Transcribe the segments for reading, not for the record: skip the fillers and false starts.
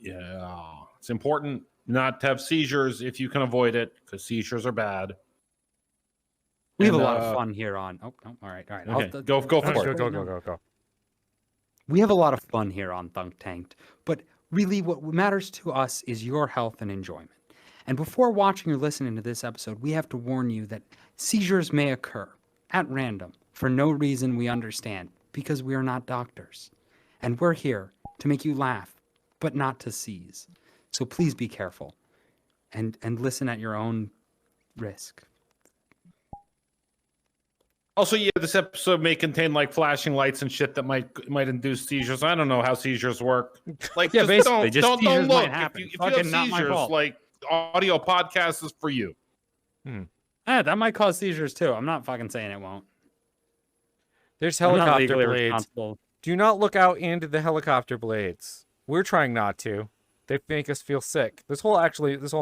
Yeah, it's important not to have seizures if you can avoid it, because seizures are bad. We have a lot of fun here on. Oh, no. All right. Okay. Go for it. Go. We have a lot of fun here on Thunk Tanked, but really what matters to us is your health and enjoyment. And before watching or listening to this episode, we have to warn you that seizures may occur at random for no reason we understand, because we are not doctors. And we're here to make you laugh, but not to seize. So please be careful and listen at your own risk. Also, yeah, this episode may contain like flashing lights and shit that might induce seizures. I don't know how seizures work. Like, Yeah, just basically, don't seizures look. might happen. If you have Not my seizures, fault. like audio podcast is for you. That might cause seizures too. I'm not fucking saying it won't. There's I'm not helicopter legally blades. responsible. Do not look out into the helicopter blades. We're trying not to. They make us feel sick. This whole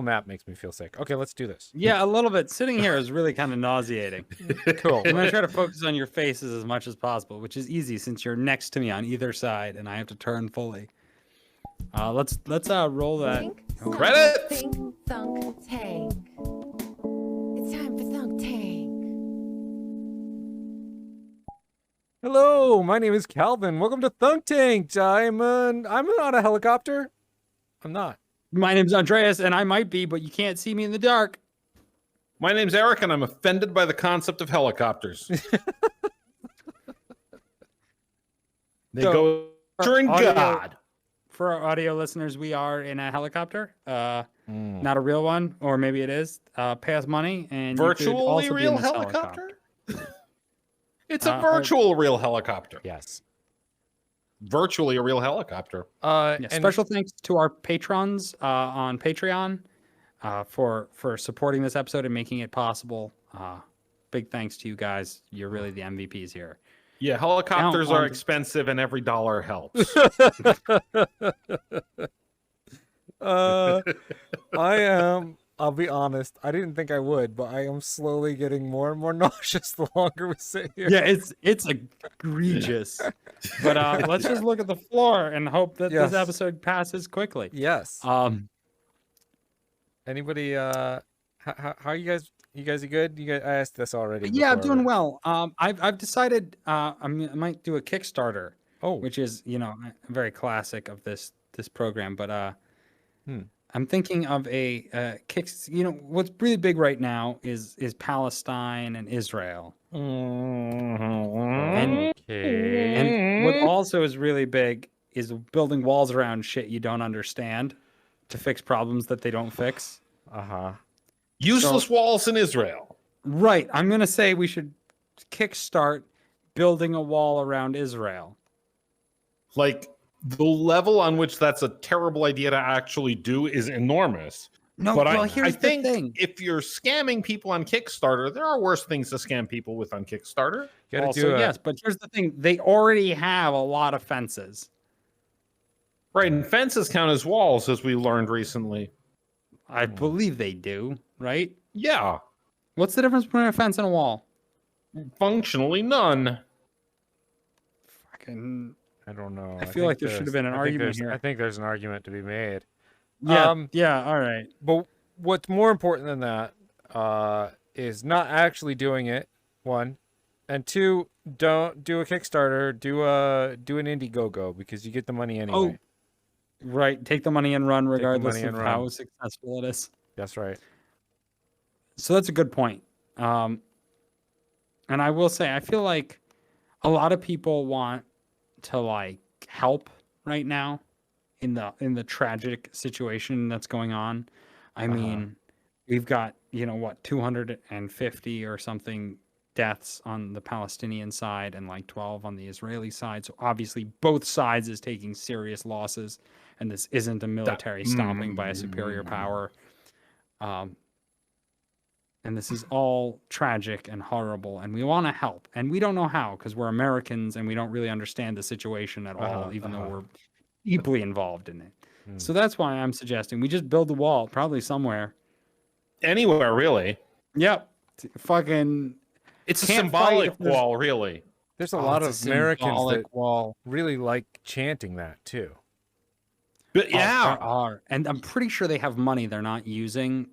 map makes me feel sick. Okay, let's do this. Yeah, a little bit. Sitting here is really kind of nauseating. Cool. I'm gonna try to focus on your faces as much as possible, which is easy since you're next to me on either side, and I have to turn fully. Let's roll that. Think, Credits! Think, thunk, tank. It's time for thunk tank. Hello, my name is Calvin. Welcome to Thunk Tanked. I'm not a helicopter. I'm not. My name's Andreas, and I might be, but you can't see me in the dark. My name's Eric, and I'm offended by the concept of helicopters. They go during God. For our audio listeners, we are in a helicopter. Not a real one, or maybe it is. Pay us money, and you could Virtually also be in real this helicopter? It's a virtual real helicopter. Yes. Virtually a real helicopter. Yeah, special thanks to our patrons on Patreon for supporting this episode and making it possible. Big thanks to you guys. You're really the MVPs here. Yeah, helicopters are expensive, and every dollar helps. I'll be honest, I didn't think I would, but I am slowly getting more and more nauseous the longer we sit here. Yeah, it's egregious. But let's just look at the floor and hope that this episode passes quickly. Yes. Anybody how are you guys? You guys are good? I asked this already. Yeah, I'm doing well. I've decided I might do a Kickstarter. Which is, very classic of this program, but I'm thinking of a what's really big right now is Palestine and Israel. And what also is really big is building walls around shit you don't understand to fix problems that they don't fix. Useless walls in Israel. Right. I'm going to say we should kickstart building a wall around Israel. Like, the level on which that's a terrible idea to actually do is enormous. No, but well, I here's think the thing. If you're scamming people on Kickstarter, there are worse things to scam people with on Kickstarter. Yes, but here's the thing. They already have a lot of fences. Right, and fences count as walls, as we learned recently. I believe they do, right? Yeah. What's the difference between a fence and a wall? Functionally none. Fucking... I don't know. I feel like there should have been an argument here. I think there's an argument to be made. Yeah, all right. But what's more important than that is not actually doing it, one. And two, don't do a Kickstarter, do an Indiegogo, because you get the money anyway. Oh, right. Take the money and run regardless of how successful it is. That's right. So that's a good point. And I will say, I feel like a lot of people want to help right now in the tragic situation that's going on. I mean, we've got 250 or something deaths on the Palestinian side and 12 on the Israeli side. So obviously both sides is taking serious losses, and this isn't a military stomping by a superior power. And this is all tragic and horrible, and we want to help. And we don't know how, because we're Americans and we don't really understand the situation at all, even though we're deeply involved in it. So that's why I'm suggesting we just build a wall, probably somewhere. Anywhere, really. Yep. Fucking... It's a symbolic wall, really. There's a lot of Americans that really like chanting that, too. But yeah, and I'm pretty sure they have money they're not using.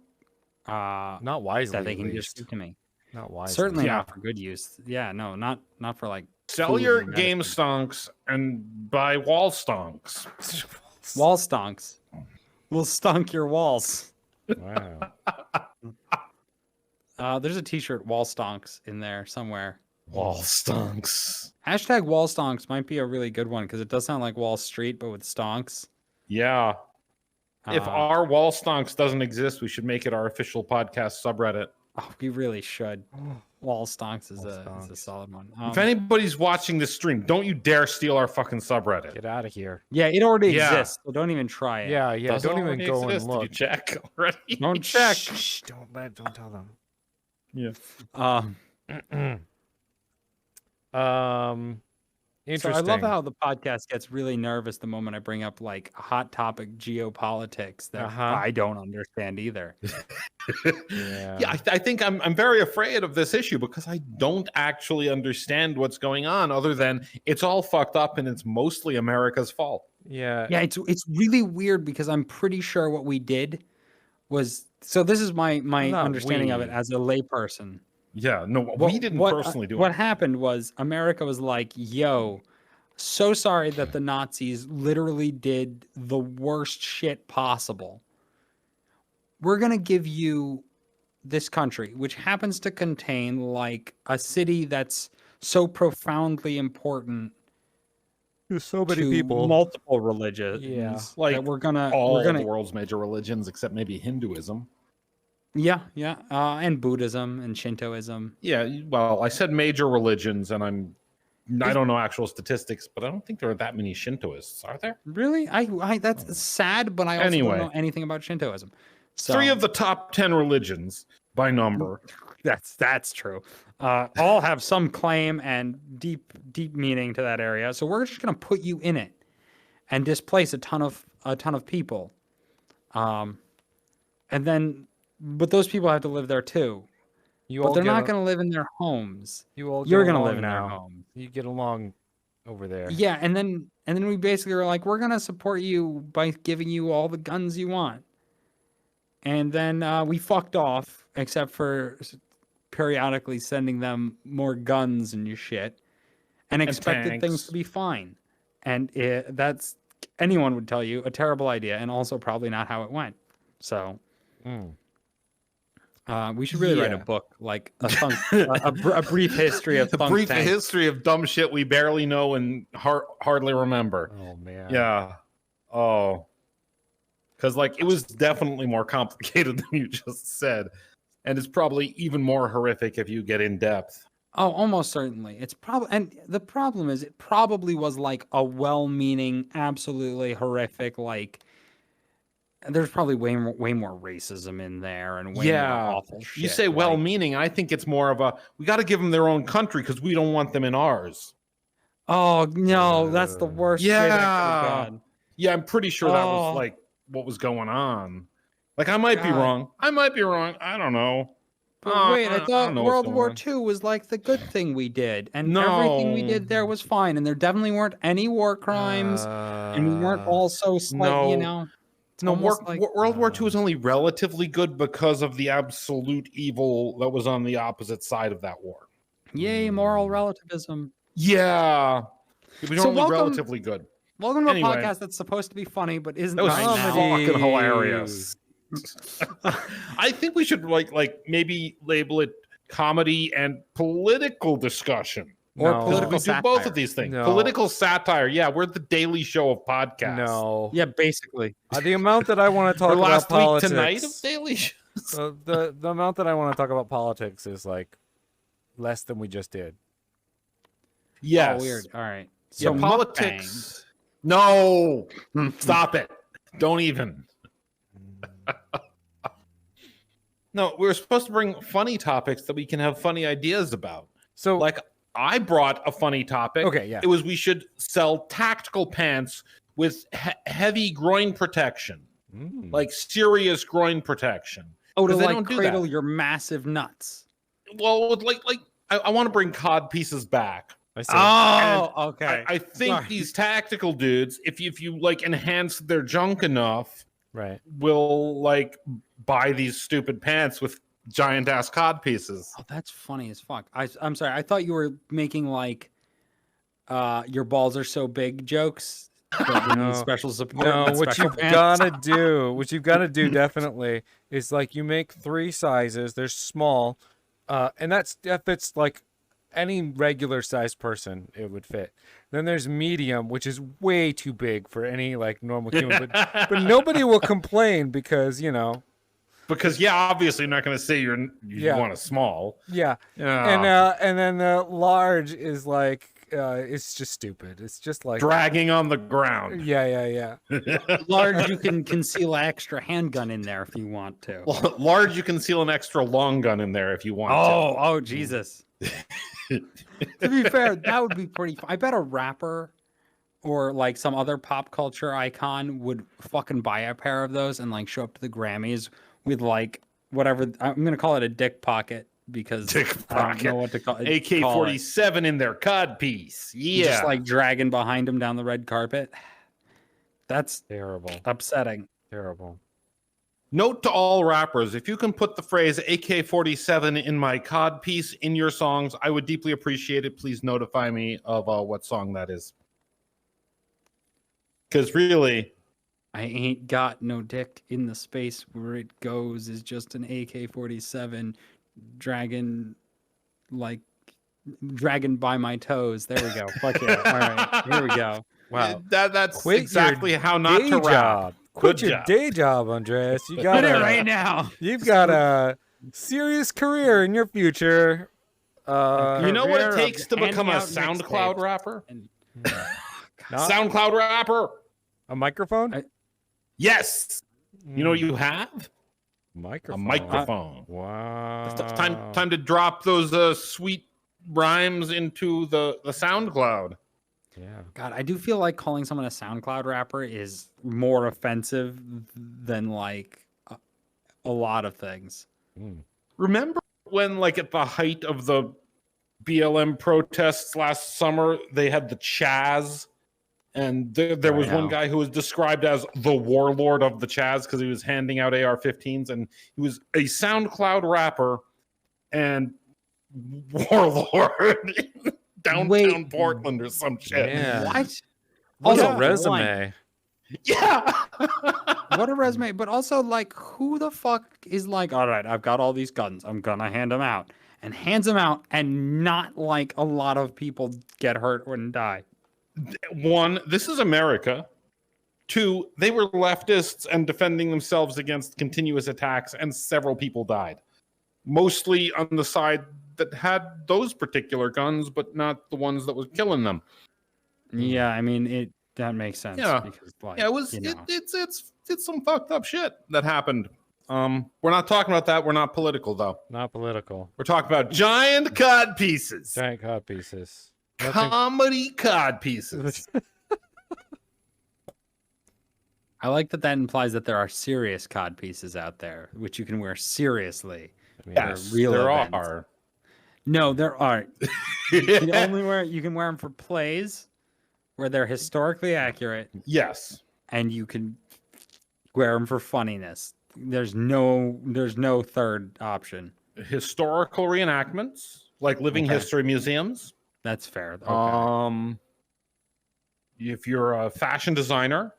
Not wisely. That they at can least. just give to me. Not wisely. Certainly Yeah. not for good use. Yeah, no, not for like sell food your and game medicine. stonks and buy wall stonks. Wall stonks. We'll stunk your walls. Wow. There's a t-shirt wall stonks in there somewhere. Wall stonks. Hashtag wall stonks might be a really good one because it does sound like Wall Street, but with stonks. Yeah. If Uh, our wall stonks doesn't exist, we should make it our official podcast subreddit. oh, we really should. Wall stonks is Wall a stonks. solid one. If anybody's watching this stream, don't you dare steal our fucking subreddit. Get out of here. yeah, it already Yeah. exists, so don't even try it. Yeah, yeah. Does it Don't even already go exist? and look. Did you check already? Don't check. Shh, don't tell them. Yeah. So Interesting. I love how the podcast gets really nervous the moment I bring up like hot topic geopolitics that I don't understand either. Yeah. I think I'm very afraid of this issue because I don't actually understand what's going on other than it's all fucked up and it's mostly America's fault. Yeah. Yeah, it's really weird because I'm pretty sure what we did was so this is my Not understanding of it we. as a layperson. Yeah, no, we didn't personally do What it. happened was America was like, yo, so sorry that the Nazis literally did the worst shit possible. We're going to give you this country, which happens to contain like a city that's so profoundly important There's so many to people. multiple religions. Yeah. Like that we're gonna All the world's major religions except maybe Hinduism. yeah, and Buddhism and Shintoism. Yeah, well, I said major religions, and I don't know actual statistics, but I don't think there are that many Shintoists, are there? Really? I that's sad, but I also Anyway. don't know anything about Shintoism. So 3 of the top 10 religions by number. that's true. All have some claim and deep meaning to that area. So we're just gonna put you in it and displace a ton of people. And then but those people have to live there too. You But all they're get not a- going to live in their homes. You all. You're get going to along live in their now. homes. You get along over there. Yeah, and then we basically are like, we're going to support you by giving you all the guns you want. And then we fucked off, except for periodically sending them more guns and shit, and expected things tanks. to be fine. And that's anyone would tell you a terrible idea, and also probably not how it went. So. Mm. We should really write a Yeah. book, like a brief history of The Thunk brief Tank. history of dumb shit we barely know and hardly remember. Oh man. Yeah. Oh. Because, like, it was definitely more complicated than you just said. And it's probably even more horrific if you get in depth. Oh, almost certainly. It's probably, and the problem is, it probably was like a well-meaning, absolutely horrific. Like, there's probably way more racism in there and way more awful shit. You say like- well-meaning. I think it's more of a, we got to give them their own country because we don't want them in ours. Oh no, that's the worst. way that could've Yeah. gone. Yeah, I'm pretty sure that Oh. was, like, what was going on. Like, I might be God. wrong. I don't know. But wait, I don't thought know what's World going War on. II was like the good thing we did, and everything we did there was fine, and there definitely weren't any war crimes, and we weren't all so slight, you no. know. It's No, almost like World War II was only relatively good because of the absolute evil that was on the opposite side of that war. yay, moral relativism. Yeah. It was So only welcome- relatively good. Welcome to Anyway. a podcast that's supposed to be funny, but isn't That was right now. fucking hilarious. I think we should like maybe label it comedy and political discussion. Or No. political We do satire. both of these things. No. Political satire. Yeah, we're the Daily Show of podcasts. No. Yeah, basically. The amount that I want to talk Or about last week politics. tonight of Daily Show. the amount that I want to talk about politics is like less than we just did. Yes. Oh, weird. All right. Yeah, So politics. No. Stop it. Don't even. No, we were supposed to bring funny topics that we can have funny ideas about. So Like, I brought a funny topic. okay, yeah. It was we should sell tactical pants with heavy groin protection, Mm. like serious groin protection. Oh, to 'Cause they like don't do cradle that. your massive nuts. Well, like I want to bring cod pieces back. I see. Oh, okay. I think Sorry. these tactical dudes, if you like enhance their junk enough, Right. will like buy these stupid pants with giant ass cod pieces. Oh, that's funny as fuck. I'm sorry. I thought you were making like your balls are so big jokes. But you need No. special support. No, with what special you've pants. gotta do definitely is like you make 3 sizes. There's small, and that fits like any regular sized person. It would fit. Then there's medium, which is way too big for any like normal human, but nobody will complain because Because obviously you're not going to say you want a small. yeah. Yeah. And then the large is like it's just stupid. It's just like Dragging on the ground. yeah. Large, you can conceal an extra handgun in there if you want to. Large, you conceal an extra long gun in there if you want Oh, Jesus. To be fair, that would be pretty fun. I bet a rapper or like some other pop culture icon would fucking buy a pair of those and like show up to the Grammys with like whatever. I'm going to call it a dick pocket because Dick I don't pocket. know what to call it. AK-47 in their cod piece. Yeah. Just like dragging behind him down the red carpet. That's terrible. upsetting. Terrible. Note to all rappers, if you can put the phrase AK-47 in my cod piece in your songs, I would deeply appreciate it. Please notify me of what song that is. Because really, I ain't got no dick in the space where it goes is just an AK-47 dragging by my toes. There we go. Fuck yeah. All right. Here we go. Wow. that's Quit exactly your how not day to rap. job. Quit Good your job. day job, Andreas. You got Quit it right now. You've got a serious career in your future. You know what Career it takes of to become a handing out SoundCloud mixtapes. rapper? Not SoundCloud rapper. a microphone? Yes. You know what you have? Microphone. A microphone. Wow. It's time to drop those sweet rhymes into the SoundCloud. Yeah. God, I do feel like calling someone a SoundCloud rapper is more offensive than like a lot of things. Remember when, like, at the height of the BLM protests last summer, they had the Chaz, and there was one guy who was described as the warlord of the Chaz because he was handing out AR-15s, and he was a SoundCloud rapper and warlord in downtown Portland or some shit. Yeah. What? What Also, a resume. Yeah. What a resume. But also, like, who the fuck is like, all right, I've got all these guns. I'm going to hand them out. And hands them out, and not like a lot of people get hurt or die. One, this is America. Two, they were leftists and defending themselves against continuous attacks, and several people died. Mostly on the side that had those particular guns, but not the ones that was killing them. Yeah, I mean, that makes sense. Yeah. Because, like, Yeah, it was. you know. It's some fucked up shit that happened. We're not talking about that. We're not political though. Not political. We're talking about giant cod pieces. Giant cod pieces. Comedy cod pieces. I like that implies that there are serious cod pieces out there, which you can wear seriously. I mean, Yes, real there events. are. No, there aren't. You can wear them for plays where they're historically accurate, Yes. and you can wear them for funniness. There's no third option. Historical reenactments, like living Okay. history museums. That's fair. Okay. If you're a fashion designer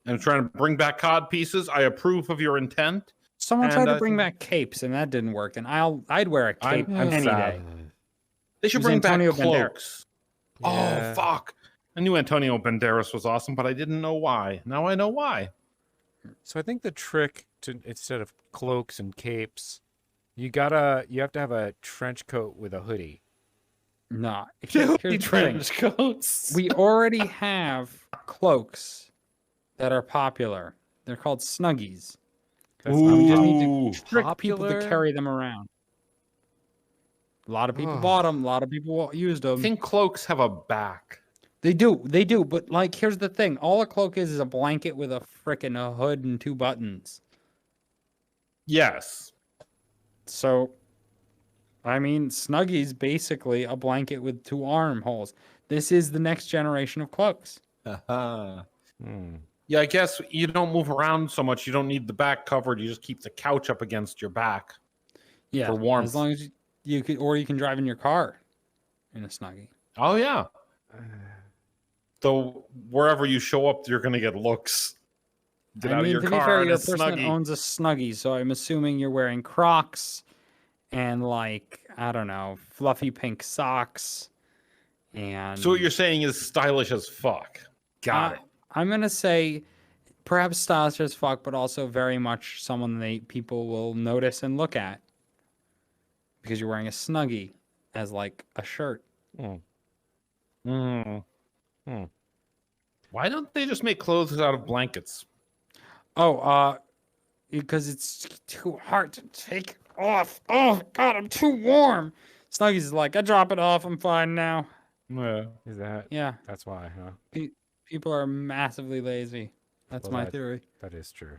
and trying to bring back cod pieces, I approve of your intent. Someone and tried I to bring think- back capes, and that didn't work. And I'd wear a cape any day. They should It was bring back Antonio Banderas. cloaks. Yeah. Oh, fuck. I knew Antonio Banderas was awesome, but I didn't know why. Now I know why. So I think the trick to instead of cloaks and capes, you have to have a trench coat with a hoodie. No, Dude, here's the thing. trench coats. We already have cloaks that are popular. They're called Snuggies. We just need to trick people to Popular? carry them around. A lot of people bought them. A lot of people used I them. think cloaks have a back. They do. But like, here's the thing: all a cloak is a blanket with a frickin' hood and 2 buttons. Yes. So I mean, Snuggie's basically a blanket with 2 armholes. This is the next generation of cloaks. Yeah, I guess you don't move around so much. You don't need the back covered. You just keep the couch up against your back. Yeah, for warmth. as long as you can, or you can drive in your car in a Snuggie. Oh yeah. Though wherever you show up, you're gonna get looks. Get out of your to car be fair, in you're a a person that Snuggie. owns a Snuggie, so I'm assuming you're wearing Crocs and like, I don't know, fluffy pink socks. And So what you're saying is stylish as fuck. Got it. I'm gonna say perhaps stylish as fuck, but also very much someone people will notice and look at because you're wearing a Snuggie as like a shirt. Why don't they just make clothes out of blankets? Oh, because it's too hard to take off. Oh God, I'm too warm. Snuggie's is like, I drop it off, I'm fine now. Yeah. Is that? Yeah, That's why, huh? people are massively lazy. That's my that- theory. That is true.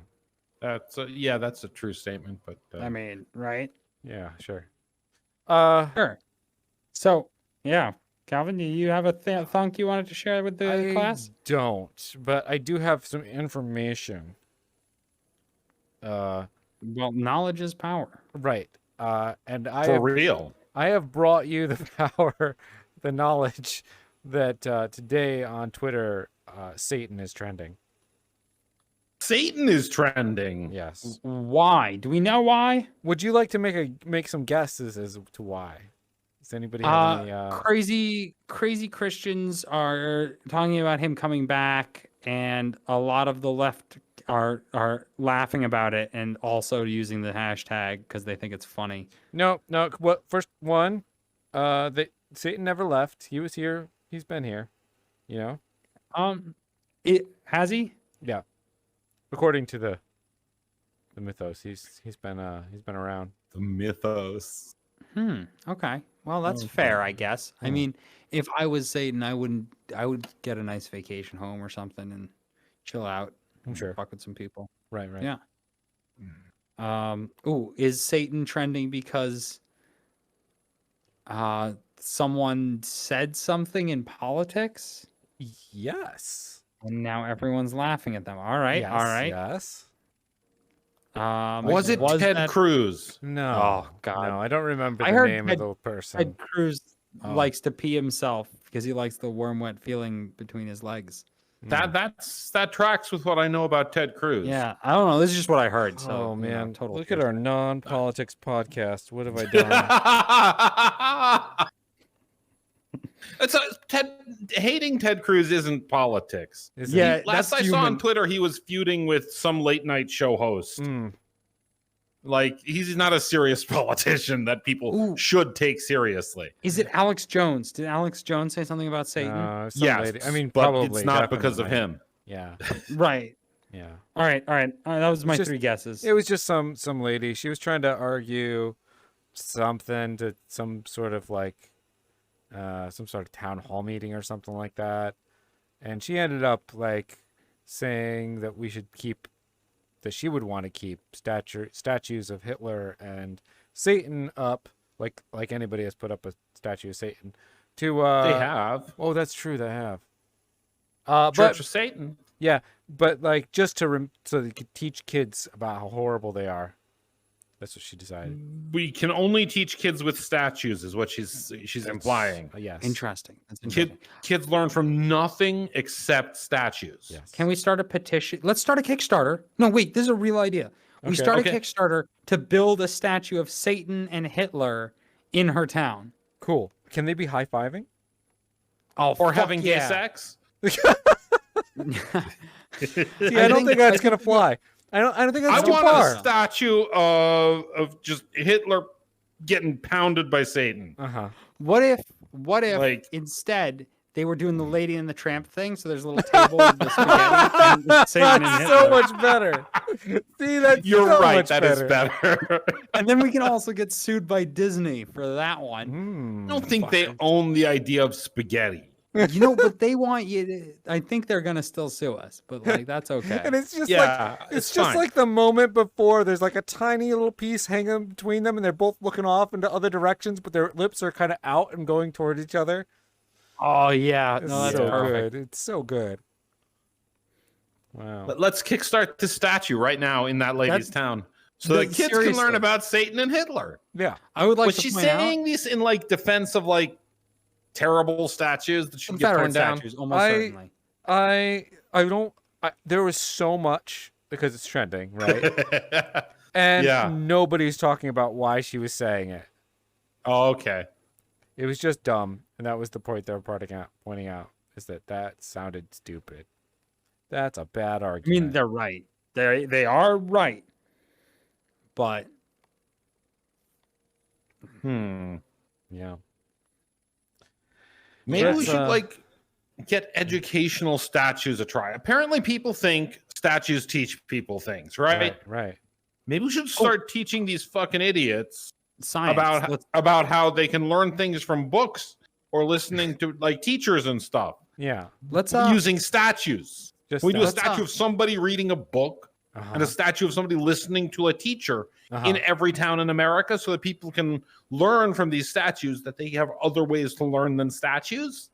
That's a true statement. But I mean, right? Yeah, sure. Sure. So, yeah, Calvin, do you have a thunk you wanted to share with the class? Don't, but I do have some information. Well, knowledge is power. Right. And for real. I have brought you the power, the knowledge that today on Twitter, Satan is trending. Satan is trending. Yes. Why? Do we know why? Would you like to make some guesses as to why? Does anybody have any? Crazy Christians are talking about him coming back, and a lot of the left are laughing about it and also using the hashtag because they think it's funny. No. What first one? Satan never left. He was here. He's been here. You know. Has he? Yeah. According to the mythos, he's been around. The mythos. Okay. Well, that's fair, I guess. I mean, if I was Satan, I would get a nice vacation home or something and chill out. I'm sure. Fuck with some people. Right. Yeah. Is Satan trending because someone said something in politics? Yes. And now everyone's laughing at them. All right. Yes, all right. Yes. Was it Ted Cruz? No. Oh God. No, I don't remember I the heard name of the person. Ted Cruz likes to pee himself because he likes the warm, wet feeling between his legs. That tracks with what I know about Ted Cruz. Yeah, I don't know. This is just what I heard. So, Oh man, total. look at our non-politics podcast. What have I done? It's hating Ted Cruz isn't politics. Is Yeah, it? Last that's I saw on human. Twitter, he was feuding with some late night show host. Like, he's not a serious politician that people should take seriously. Is it Alex Jones? Did Alex Jones say something about Satan? Yes, lady. I mean, but probably it's not because of definitely. him. Yeah, Right. yeah. All right. That was my just- 3 guesses. It was just some lady. She was trying to argue something to some sort of town hall meeting or something like that, and she ended up saying that she would want to keep statues of Hitler and Satan up, like anybody has put up a statue of Satan. They have. Oh, that's true. They have. Church of Satan. Yeah, but just so they could teach kids about how horrible they are. That's what she decided. We can only teach kids with statues, is what she's implying. Yes. Interesting. That's interesting. Kids learn from nothing except statues. Yes. Can we start a petition? Let's start a Kickstarter. No, wait. This is a real idea. We start a Kickstarter to build a statue of Satan and Hitler in her town. Cool. Can they be high-fiving? Oh, Or having gay sex. See, I don't think that's gonna fly. I don't think I that's too want far. a statue of just Hitler getting pounded by Satan. What if instead they were doing the Lady and the Tramp thing? So there's a little table with the spaghetti and Satan and That's Hitler. so much better. See, that's You're so right. much That is better. And then we can also get sued by Disney for that one. I don't think they own the idea of spaghetti. You know, but they want you to, I think they're gonna still sue us, but like that's okay. And it's just Yeah, like it's just fine. like the moment before there's like a tiny little piece hanging between them and they're both looking off into other directions, but their lips are kind of out and going towards each other. Oh yeah, It's no, that's so perfect. good. It's so good. Wow. Let's kickstart this statue right now in that lady's town, so that kids can learn seriously. about Satan and Hitler. Yeah. I would like Was to she point out saying this in like defense of like terrible statues that should get torn Confederate down? statues, almost certainly. I don't there was so much because it's trending, right? And Yeah. nobody's talking about why she was saying it. Oh, okay. It was just dumb, and that was the point they were pointing out is that sounded stupid. That's a bad I argument. mean, they're right. They are right. But Yeah. Maybe we Let's, should like get educational statues a try. Apparently, people think statues teach people things, right? Right. Maybe we should start teaching these fucking idiots science. about how they can learn things from books or listening to like teachers and stuff Yeah. let's using statues. Just We do a let's, statue of somebody reading a book and a statue of somebody listening to a teacher in every town in America, so that people can learn from these statues that they have other ways to learn than statues.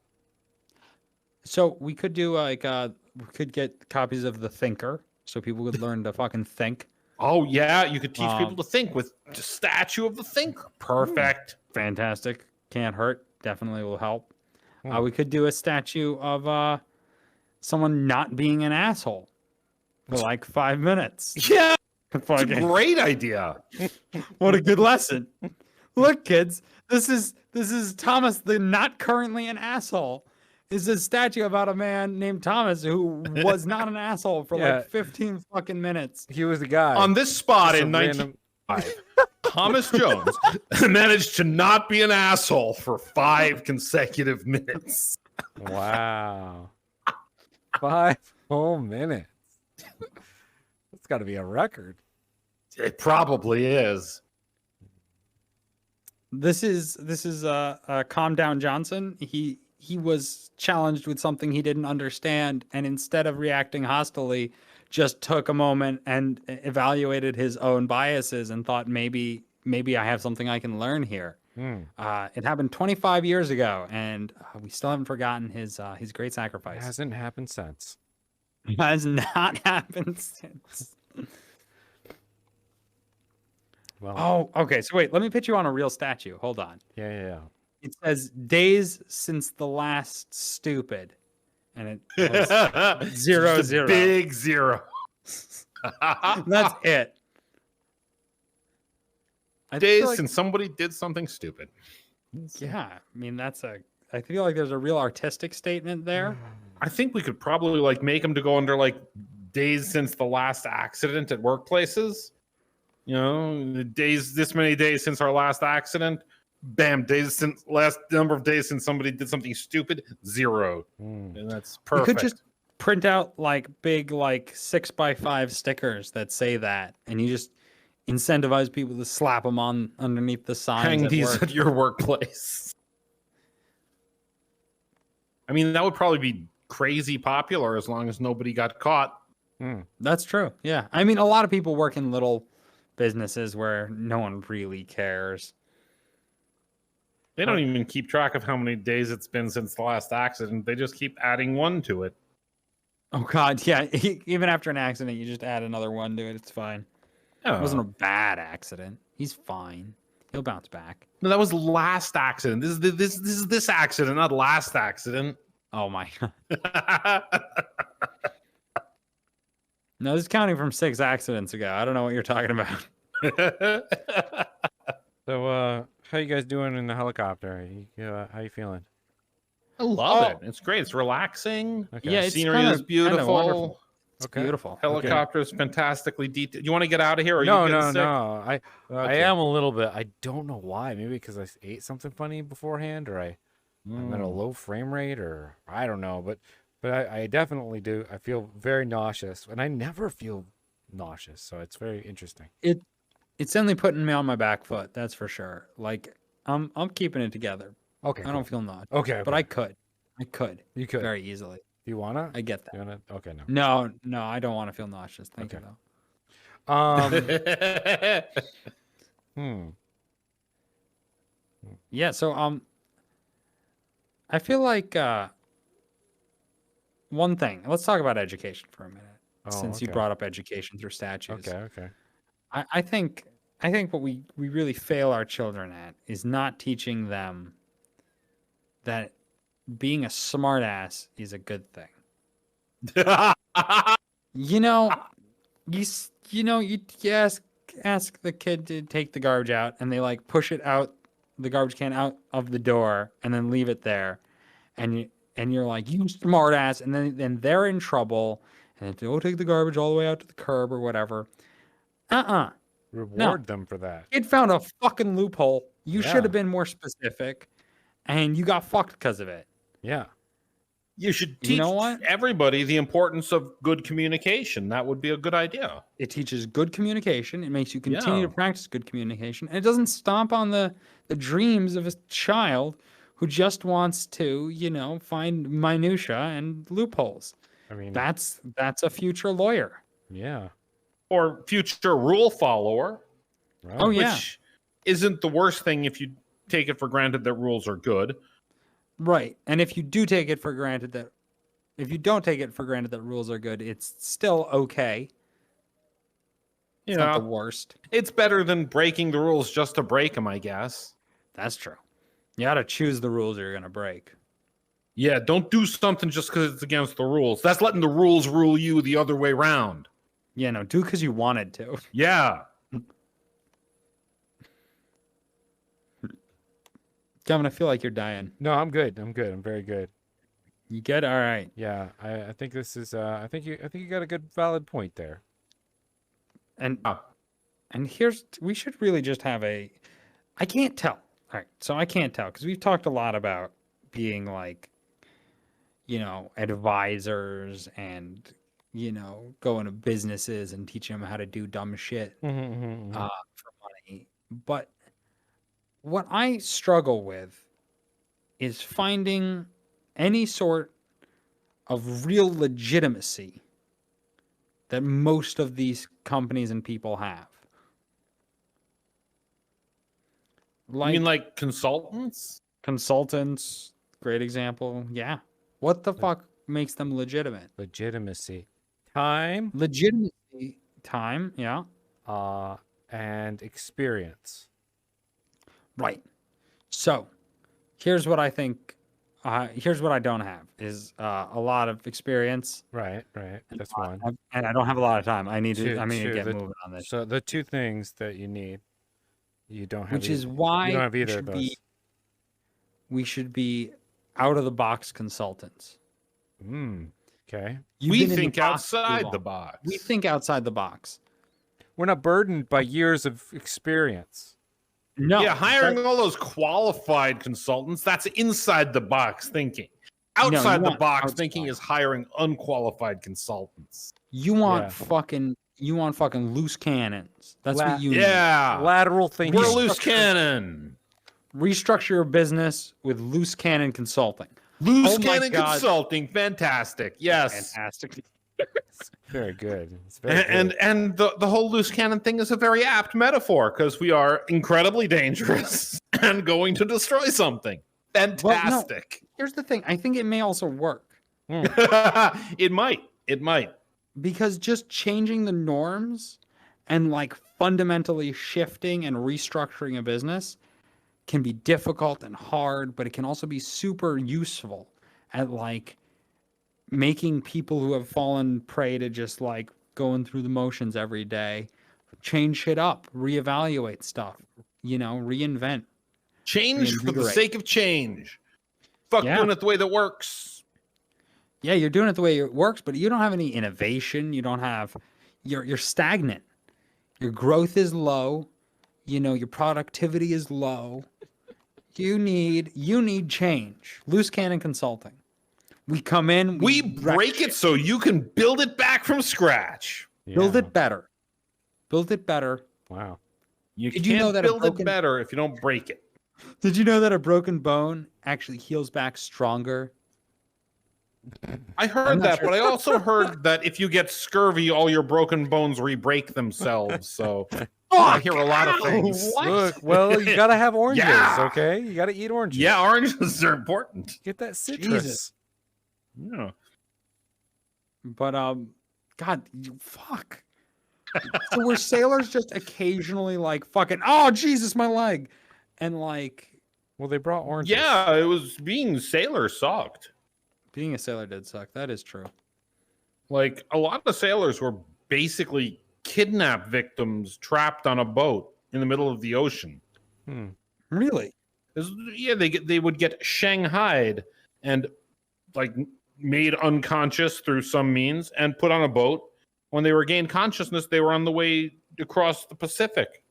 So we could do like we could get copies of The Thinker, so people could learn to fucking think. Oh yeah, you could teach people to think with the statue of the thinker. Perfect. Fantastic. Can't hurt. Definitely will help. We could do a statue of someone not being an asshole for like 5 minutes. Yeah, it's a Fucking- great idea. What a good lesson. Look, kids, this is Thomas, the not currently an asshole. Is a statue about a man named Thomas who was not an asshole for Yeah. like 15 fucking minutes. He was the guy. On this spot Just a in random- 1905, Thomas Jones managed to not be an asshole for 5 consecutive minutes. Wow. 5 whole minutes. That's got to be a record. It probably is. This is Calm Down Johnson. He was challenged with something he didn't understand, and instead of reacting hostilely, just took a moment and evaluated his own biases and thought maybe I have something I can learn here. It happened 25 years ago, and we still haven't forgotten his great It sacrifice. hasn't happened since. Has not happened since. Well, Oh, okay. So wait, let me put you on a real statue. Hold on. yeah. It says days since the last stupid, and it has Just zero a zero. big zero. That's it. I Days feel like, since somebody did something stupid. yeah. I mean, I feel like there's a real artistic statement there. I think we could probably like make them to go under like days since the last accident at workplaces. You know, the days, this many days since our last accident. Bam, days since last number of days since somebody did something stupid, 0. And that's You perfect. could just print out like big like 6x5 stickers that say that, and you just incentivize people to slap them on underneath the signs. hang at these work. at your workplace. I mean, that would probably be crazy popular as long as nobody got caught. That's true. Yeah. I mean, a lot of people work in little businesses where no one really cares. They don't even keep track of how many days it's been since the last accident. They just keep adding 1 to it. Oh God, yeah. Even after an accident, you just add another 1 to it. It's fine. It wasn't a bad accident. He's fine. He'll bounce back. No, that was last accident. This is this accident, not last accident. Oh my God. No, this is counting from 6 accidents ago. I don't know what you're talking about. So, how you guys doing in the helicopter? How you feeling? I love it. It's great. It's relaxing. Okay. Yeah, it's Scenery kinda- is beautiful. kinda wonderful. It's Okay. beautiful. Helicopter is fantastically detailed. You want to get out of here? Or No, you no, getting sick? no. I Okay. am a little bit. I don't know why. Maybe because I ate something funny beforehand, or I'm at a low frame rate, or I don't know. But I definitely do. I feel very nauseous, and I never feel nauseous, so it's very interesting. It's only putting me on my back foot. That's for sure. Like I'm keeping it together. Okay. I don't feel nauseous, Okay. but I could. I could. You could. Very easily. Do you wanna? I get that. You wanna? Okay, no. No, I don't want to feel nauseous. Thank you, Okay. though. Yeah, so I feel like one thing. Let's talk about education for a minute. Since you okay. brought up education through statues. Okay. I think what we really fail our children at is not teaching them that being a smartass is a good thing. You know, you ask the kid to take the garbage out, and they like push it out, the garbage can out of the door, and then leave it there, and you're like, you smartass, and then they're in trouble, and they go take the garbage all the way out to the curb or whatever. Reward them for that. Kid found a fucking loophole. You Yeah. should have been more specific, and you got fucked because of it. Yeah. You should teach You know what? everybody the importance of good communication. That would be a good idea. It teaches good communication. It makes you continue Yeah. to practice good communication. And it doesn't stomp on the dreams of a child who just wants to, find minutia and loopholes. I mean, That's a future lawyer. yeah. Or future rule follower, Right. Oh, yeah. which isn't the worst thing if you take it for granted that rules are good. Right. And if you do take it for granted that if you don't take it for granted that rules are good, it's still okay. It's not the worst. It's better than breaking the rules just to break them, I guess. That's true. You got to choose the rules you're going to break. Yeah, don't do something just because it's against the rules. That's letting the rules rule you the other way round. Yeah, no, do because you wanted to. Yeah. Kevin, I feel like you're dying. No, I'm good. I'm very good. You good? All right. Yeah. I think this is. I think you got a good valid point there. And we should really just have I can't tell. All right. So I can't tell because we've talked a lot about being like, advisors and, going to businesses and teaching them how to do dumb shit for money. But what I struggle with is finding any sort of real legitimacy that most of these companies and people have. You mean like consultants? Consultants, great example. Yeah. What the fuck makes them legitimate? Legitimacy, time, Legitimacy, time, yeah. and experience. Right. So, here's what I think. Here's what I don't have is a lot of experience. Right. That's one. And I don't have a lot of time. I need to Two, get the- moving on this. So the two things that you need, you don't have. Which is either. why you don't have either of those. we should be out of the box consultants. Okay. You've We been in the think box too outside long. the box. We think outside the box. We're not burdened by years of experience. No. Yeah, hiring all those qualified consultants, that's inside the box thinking. Outside the want box outside. thinking is hiring unqualified consultants. You want Yeah. fucking loose cannons. That's what you need. Yeah. Lateral thinking. We're a loose cannon. Restructure your business with loose cannon consulting. Loose Oh my cannon God. consulting. Fantastic. Yes. Fantastic. Very good. It's very good. And the whole loose cannon thing is a very apt metaphor because we are incredibly dangerous and going to destroy something. Fantastic. Here's the thing. I think it may also work It might. because just changing the norms and like fundamentally shifting and restructuring a business can be difficult and hard, but it can also be super useful at like making people who have fallen prey to just like going through the motions every day change shit up, reevaluate stuff, reinvent. Change for the Reinvigorate. sake of change. Fuck Yeah. doing it the way that works. Yeah, you're doing it the way it works, but you don't have any innovation. You don't have you're stagnant. Your growth is low. Your productivity is low. You need change. Loose cannon consulting. We come in, We wreck break shit. it so you can build it back from scratch. Build Yeah. it better. Build it better. Wow. You Did can't you know that a build broken- it better if you don't break it. Did you know that a broken bone actually heals back stronger I heard that, but I also heard that if you get scurvy, all your broken bones re-break themselves. So I hear a lot of things. Look, well, you gotta have oranges, Yeah. okay? You gotta eat oranges. Yeah, oranges are important. Get that citrus. Jesus. Yeah. But God, fuck. So were sailors just occasionally like fucking? Oh Jesus, my leg, and like Well, they brought oranges. Yeah, it was being sailor sucked. being a sailor did suck. That is true. Like a lot of sailors were basically kidnap victims trapped on a boat in the middle of the ocean. Really? Yeah, they would get shanghaied and like made unconscious through some means and put on a boat. When they regained consciousness, they were on the way across the Pacific.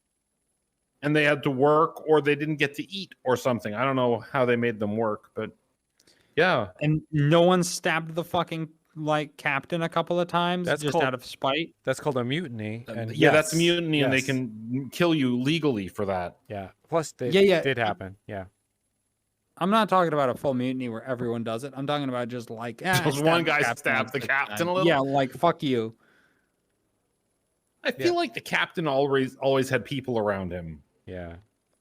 And they had to work or they didn't get to eat or something. I don't know how they made them work, but yeah. And no one stabbed the fucking like captain a couple of times That's just called- out of spite. That's called a mutiny. And Yeah, that's yes, mutiny and they yes. can kill you legally for that. Yeah. Plus, it Yeah. did happen. Yeah. I'm not talking about a full mutiny where everyone does it. I'm talking about just like Just one guy stabbed the captain a little? Yeah, like fuck you. I feel like the captain always had people around him. Yeah.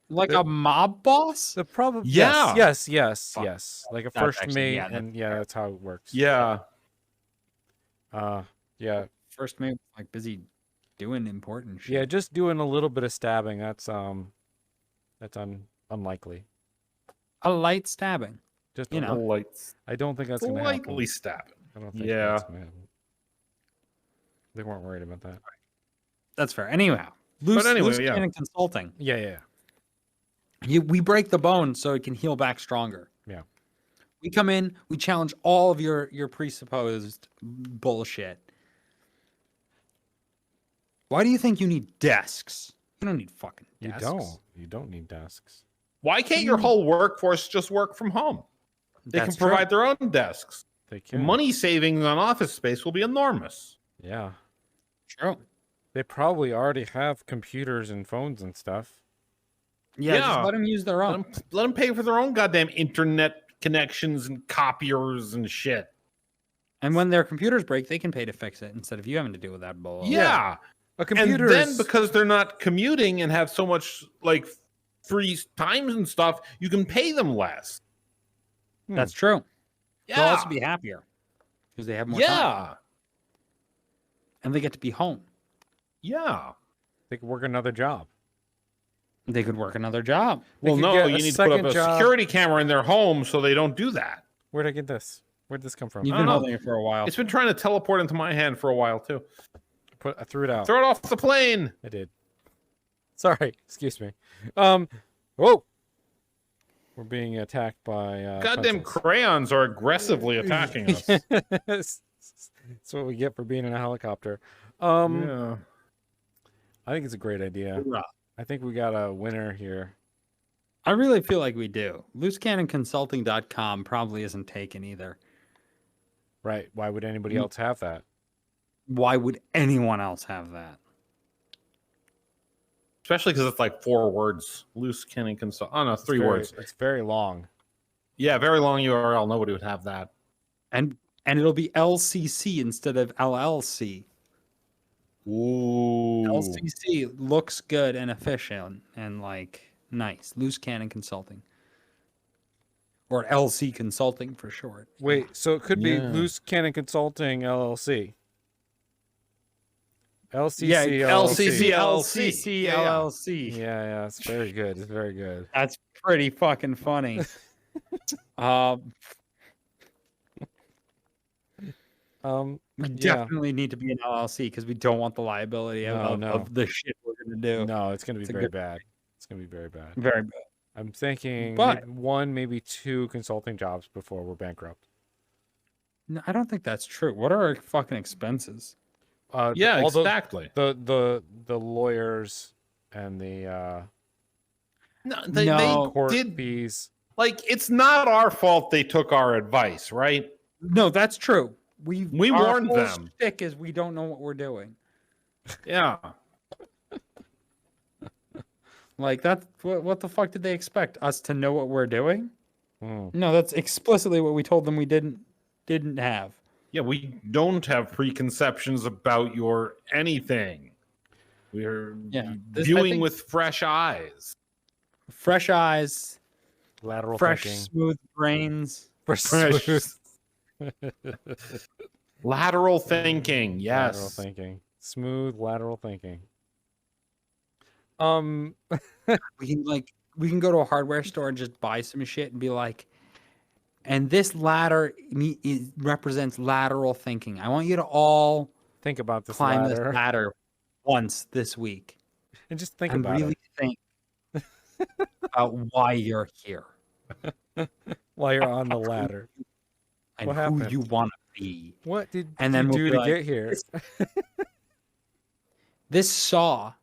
Like The- a mob boss? The problem. Yeah. Yes. Fuck. Like a That's first actually- mate, yeah, and yeah, that's how it works. Yeah. Yeah. First mate like busy doing important shit. Yeah. Just doing a little bit of stabbing. That's unlikely. A light stabbing. Just You know. Lights. I don't think that's gonna happen. Lightly stabbing. I don't think Yeah. that's gonna happen. They weren't worried about that. That's fair. Anyhow, loose yeah. cannon consulting. Yeah. We break the bone so it can heal back stronger. Yeah. We come in, we challenge all of your presupposed bullshit. Why do you think you need desks? You don't need fucking You desks. don't. You don't need desks. Why can't your whole workforce just work from home? They That's can provide their own desks. They The can. money savings on office space will be enormous. Yeah. true. They probably already have computers and phones and stuff. Yeah, Yeah. just let them use their own. Let them pay for their own goddamn internet connections and copiers and shit. And when their computers break, they can pay to fix it instead of you having to deal with that bull. Yeah. A computer. And then because they're not commuting and have so much like free times and stuff, you can pay them less. That's true. Yeah. They'll also be happier because they have more time. yeah. And they get to be home. Yeah. They could work another job. They could work another job. They Well, could no, get you a need to put up second a job. security camera in their home so they don't do that. Where'd I get this? Where'd this come from? You've I been don't know. holding it for a while. It's been trying to teleport into my hand for a while too. I threw it out. Throw it off the plane. I did. Sorry. Excuse me. Whoa. We're being attacked by Goddamn pencils. crayons are aggressively attacking us. That's what we get for being in a helicopter. Yeah. I think it's a great idea. Hoorah. I think we got a winner here. I really feel like we do. LooseCannonConsulting.com probably isn't taken either. Right. Why would anybody Mm. else have that? Why would anyone else have that? Especially because it's like 4 words. Loose cannon consult. Oh no, It's 3 very- words. It's very long. Yeah, very long URL. Nobody would have that. And it'll be LCC instead of LLC. Ooh. LCC looks good and efficient and like nice. Loose Cannon Consulting. Or LC Consulting for short. Wait, so it could be Yeah. Loose Cannon Consulting LLC. LCC Yeah, LLC. LCC Yeah. LLC. Yeah, it's very good. It's very good. That's pretty fucking funny. We Yeah. definitely need to be an LLC because we don't want the liability of the shit we're gonna do. No, it's gonna be It's a very good- bad. It's gonna be very bad. Very bad. I'm thinking But- one, maybe 2 consulting jobs before we're bankrupt. No, I don't think that's true. What are our fucking expenses? Yeah, all the- exactly. The lawyers and the No, No. court they did fees. like it's not our fault they took our advice, right? No, that's true. We We our warned whole them. shtick is we don't know what we're doing. Yeah. Like that. What the fuck did they expect us to know what we're doing? Hmm. No, that's explicitly what we told them we didn't didn't have. Yeah, we don't have preconceptions about your anything. We're I viewing think- with fresh eyes. Fresh eyes, Lateral fresh, thinking. smooth brains. Fresh. Lateral thinking, yes. Lateral thinking. Smooth lateral thinking. We can go to a hardware store and just buy some shit and be like, and this ladder represents lateral thinking. I want you to all Think about this climb ladder. this ladder once this week And just think and about really it think about why you're here while you're on the ladder. and What who happened? you want to be. What did And you then we'll do be to like, get here? This saw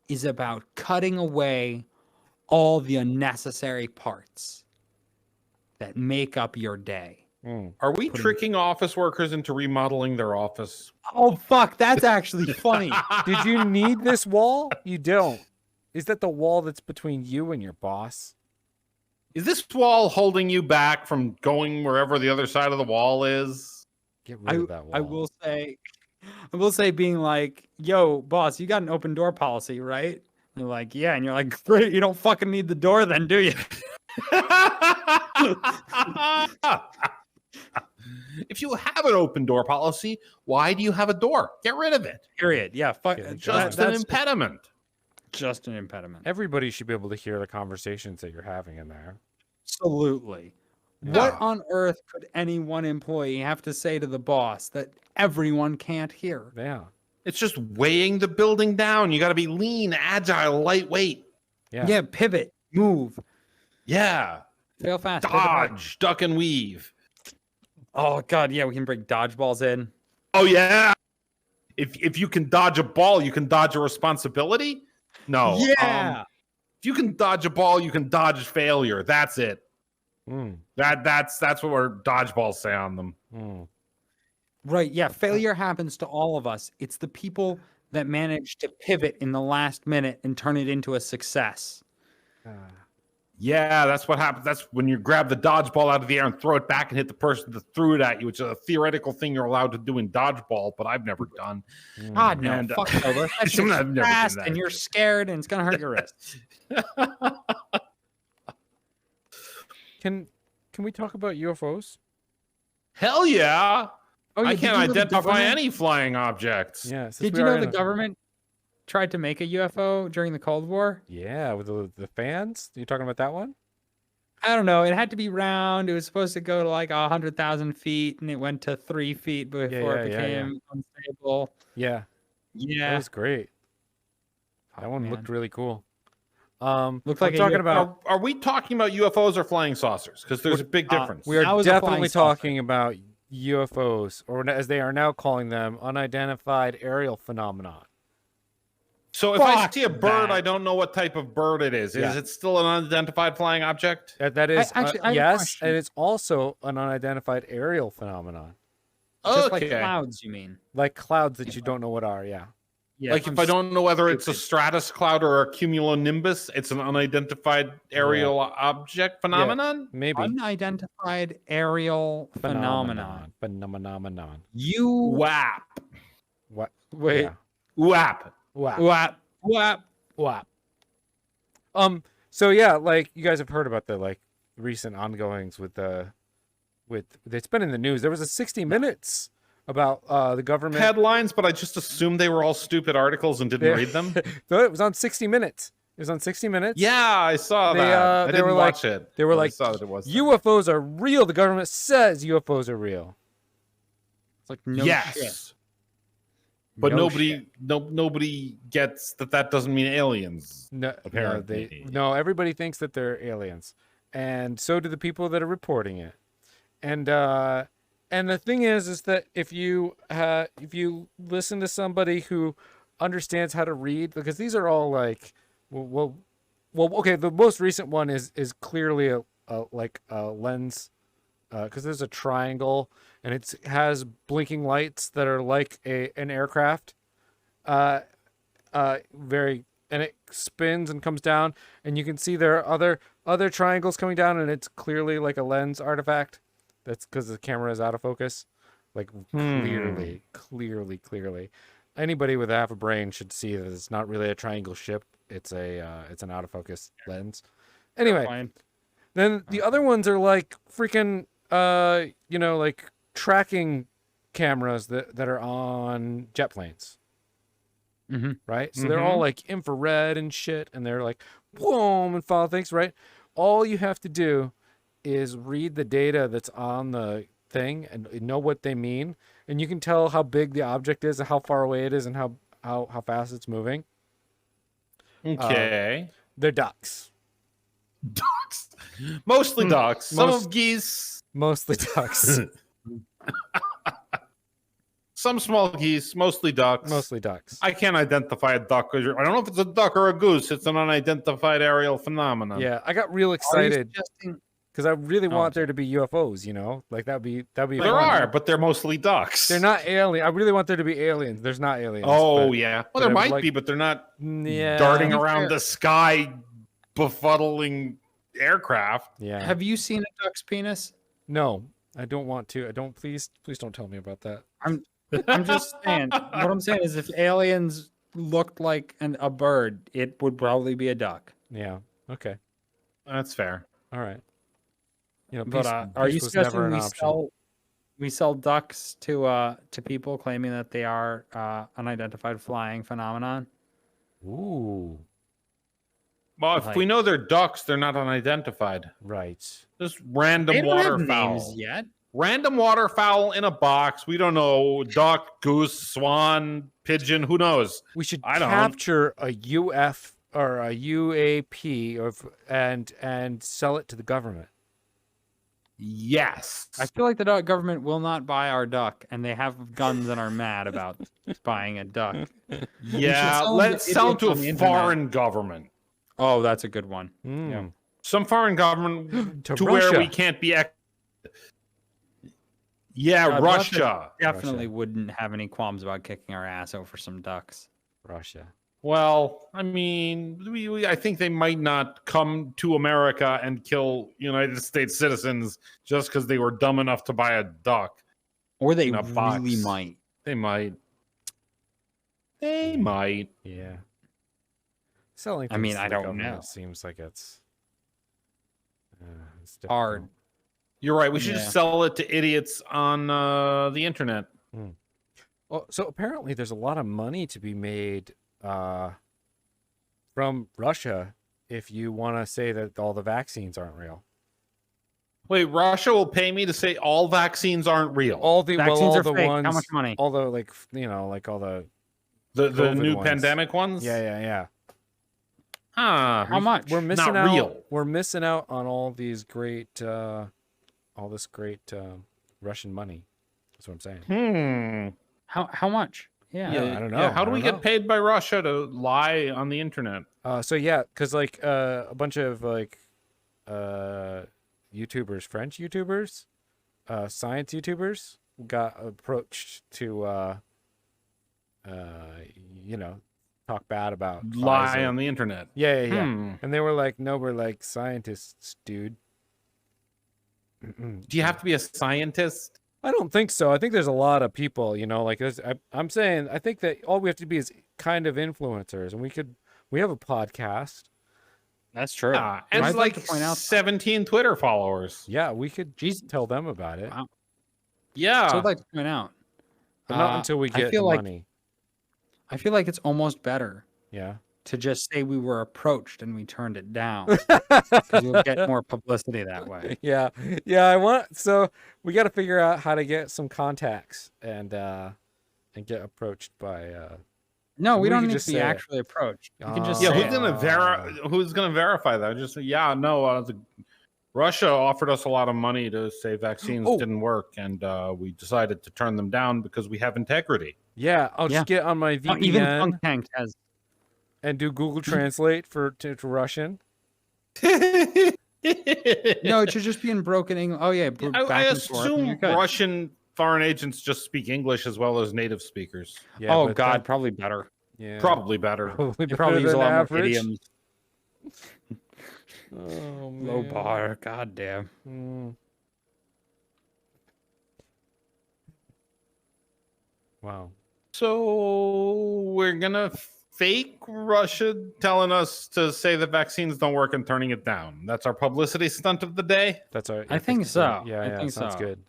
is about cutting away all the unnecessary parts that make up your day. Are we tricking office workers into remodeling their office? Oh, fuck. That's actually funny. Did you need this wall? You don't. Is that the wall that's between you and your boss? Is this wall holding you back from going wherever the other side of the wall is? Get rid of that wall. I will say being like, yo, boss, you got an open door policy, right? They're like, yeah. And you're like, great. You don't fucking need the door then, do you? If you have an open door policy, why do you have a door? Get rid of it. Period. Yeah. Fuck. Yeah, Just an impediment. Just an impediment. Everybody should be able to hear the conversations that you're having in there. Absolutely. Yeah. What on earth could any one employee have to say to the boss that everyone can't hear? Yeah. It's just weighing the building down. You got to be lean, agile, lightweight. Yeah. Yeah, pivot, move, Yeah. fail fast, pivot hard. Dodge, duck, and weave. Oh god, yeah, we can bring dodgeballs in. Oh, yeah. If you can dodge a ball, you can dodge a responsibility? No. Yeah. If you can dodge a ball, you can dodge failure. That's it. That's what our dodgeballs say on them. Right, yeah, failure happens to all of us. It's the people that manage to pivot in the last minute and turn it into a success. Yeah, that's what happens. That's when you grab the dodgeball out of the air and throw it back and hit the person that threw it at you, which is a theoretical thing you're allowed to do in dodgeball, but I've never done. God, no, And, fuck no. That's I've just never done fast that. and you're scared and it's going to hurt your wrist. Can we talk about UFOs? Hell yeah. Oh, I did can't you know the identify government- any flying objects. Yeah. since Did we you are know in the a- government tried to make a UFO during the Cold War? Yeah, with the fans? You talking about that one? I don't know. It had to be round. It was supposed to go to like 100,000 feet, and it went to 3 feet before yeah, it yeah, became unstable. Yeah. That Yeah, was great. That one looked really cool. We're like a talking UFO. about Are we talking about UFOs or flying saucers? Because there's a big difference. we are That was a definitely flying saucer. talking about UFOs, or as they are now calling them, unidentified aerial phenomenon. So if I Fuck see a bird, that. I don't know what type of bird it is. Yeah. Is it still an unidentified flying object? That is I have a yes, question. and it's also an unidentified aerial phenomenon, just like clouds, you mean? like clouds that you don't know what are. Yeah. Yeah, Like if I don't know whether it's a stratus cloud or a cumulonimbus, it's an unidentified aerial object phenomenon? Maybe. unidentified aerial phenomenon. Phenomenon. You WAP. What? wait. Yeah. WAP. Wow. What? Wow. So yeah, like you guys have heard about the like recent ongoings with it's been in the news. There was a 60 Minutes about the government Headlines, but I just assumed they were all stupid articles and didn't read them. No, it was on 60 Minutes. It was on 60 Minutes. Yeah, I saw They, that. I they didn't were watch like- it. they were but I like, saw that it was. UFOs are real. The government says UFOs are real. It's like no yes. shit. But No nobody shit. nobody gets that doesn't mean aliens. No, Apparently. no, everybody thinks that they're aliens, and so do the people that are reporting it. And the thing is that if you listen to somebody who understands how to read, because these are all like, well, okay, the most recent one is clearly a lens, because there's a triangle and it has blinking lights that are like an aircraft. And it spins and comes down, and you can see there are other triangles coming down, and it's clearly like a lens artifact. That's because the camera is out of focus. Like clearly. Anybody with half a brain should see that it's not really a triangle ship. It's an out of focus lens. Anyway, Fine. then the other ones are like freaking like tracking cameras that are on jet planes. Mhm. Right? So they're all like infrared and shit, and they're like boom and follow things, right? All you have to do is read the data that's on the thing and know what they mean, and you can tell how big the object is and how far away it is and how fast it's moving. Okay. They're ducks. Ducks. Mostly ducks. Some geese. Mostly ducks. Some small geese, mostly ducks. Mostly ducks. I can't identify a duck. I don't know if it's a duck or a goose. It's an unidentified aerial phenomenon. Yeah, I got real Are you excited suggesting- because I really Oh, want there to be UFOs. Like that'd be. There fun. are, but they're mostly ducks. They're not alien. I really want there to be aliens. There's not aliens. Oh, but- yeah. but Well, there I would might like- be, but they're not Yeah. darting To be around fair- the sky, befuddling aircraft. Yeah. Have you seen a duck's penis? No, I don't want to. I don't. Please don't tell me about that. I'm just saying. What I'm saying is, if aliens looked like a bird, it would probably be a duck. Yeah. Okay. That's fair. All right. You know, But peace- are you peace was never suggesting an we option. sell ducks to people claiming that they are unidentified flying phenomenon? Ooh. Well, if we Like- know they're ducks, they're not unidentified. Right. Just random They don't have waterfowl. names yet. Random waterfowl in a box. We don't know. Duck, goose, swan, pigeon. Who knows? We should I don't- capture a UF or a UAP and sell it to the government. Yes. I feel like the government will not buy our duck, and they have guns and are mad about buying a duck. Yeah. sell them Let's to sell them idiots to on the a internet. foreign government. Oh, that's a good one. Yeah. Some foreign government To to where Russia. we can't be. Yeah, Russia. Definitely wouldn't have any qualms about kicking our ass over some ducks. Russia. Well, I mean, I think they might not come to America and kill United States citizens just because they were dumb enough to buy a duck. Or they In a really box. might. They might. They might. Yeah. Selling. I mean, things to I the don't government know. Seems like it's Hard. difficult. You're right. We should Yeah. just sell it to idiots on the internet. Well, so apparently there's a lot of money to be made from Russia if you want to say that all the vaccines aren't real. Wait, Russia will pay me to say all vaccines aren't real. All the Vaccines all are the fake. ones, How much money? all the like all the the COVID new ones. pandemic ones? yeah. Huh. How much? We're missing Not out. real. We're missing out on all these great, Russian money. That's what I'm saying. How much? Yeah. I don't know. Yeah, how do I we don't get know. paid by Russia to lie on the internet? So yeah, because like a bunch of like YouTubers, French YouTubers, science YouTubers got approached to talk bad about Lie Pfizer. on the internet. Yeah. Hmm. And they were like, no, we're like scientists, dude. Do you have to be a scientist? I don't think so. I think there's a lot of people, like I'm saying, I think that all we have to be is kind of influencers, and we have a podcast. That's true. And I'd like like to point out 17 Twitter followers. Yeah, we could tell them about it. Wow. Yeah. So I'd like to point out. But not until we I get feel the like- money. I feel like it's almost better Yeah. to just say we were approached and we turned it down. Because you'll get more publicity that way. Yeah. So we got to figure out how to get some contacts and get approached by No, we We don't could need just to be say it. actually approached. You can just yeah, say who's it. gonna verify that? Just say, yeah, no. Russia offered us a lot of money to say vaccines Oh. didn't work, and we decided to turn them down because we have integrity. Yeah, I'll just get on my No, even VPN Punk Tank has. and do Google Translate to Russian. No, it should just be in broken English. Oh yeah, I back and forth, and assume you're good. Russian foreign agents just speak English as well as native speakers. Yeah, Oh but God, that- probably better. yeah, Probably better. probably They probably better use a than lot more average. idioms. Oh, Low man. bar. God damn. Mm. Wow. So we're gonna fake Russia telling us to say the vaccines don't work and turning it down. That's our publicity stunt of the day. That's our. I think so. Yeah, I yeah, think sounds so. good.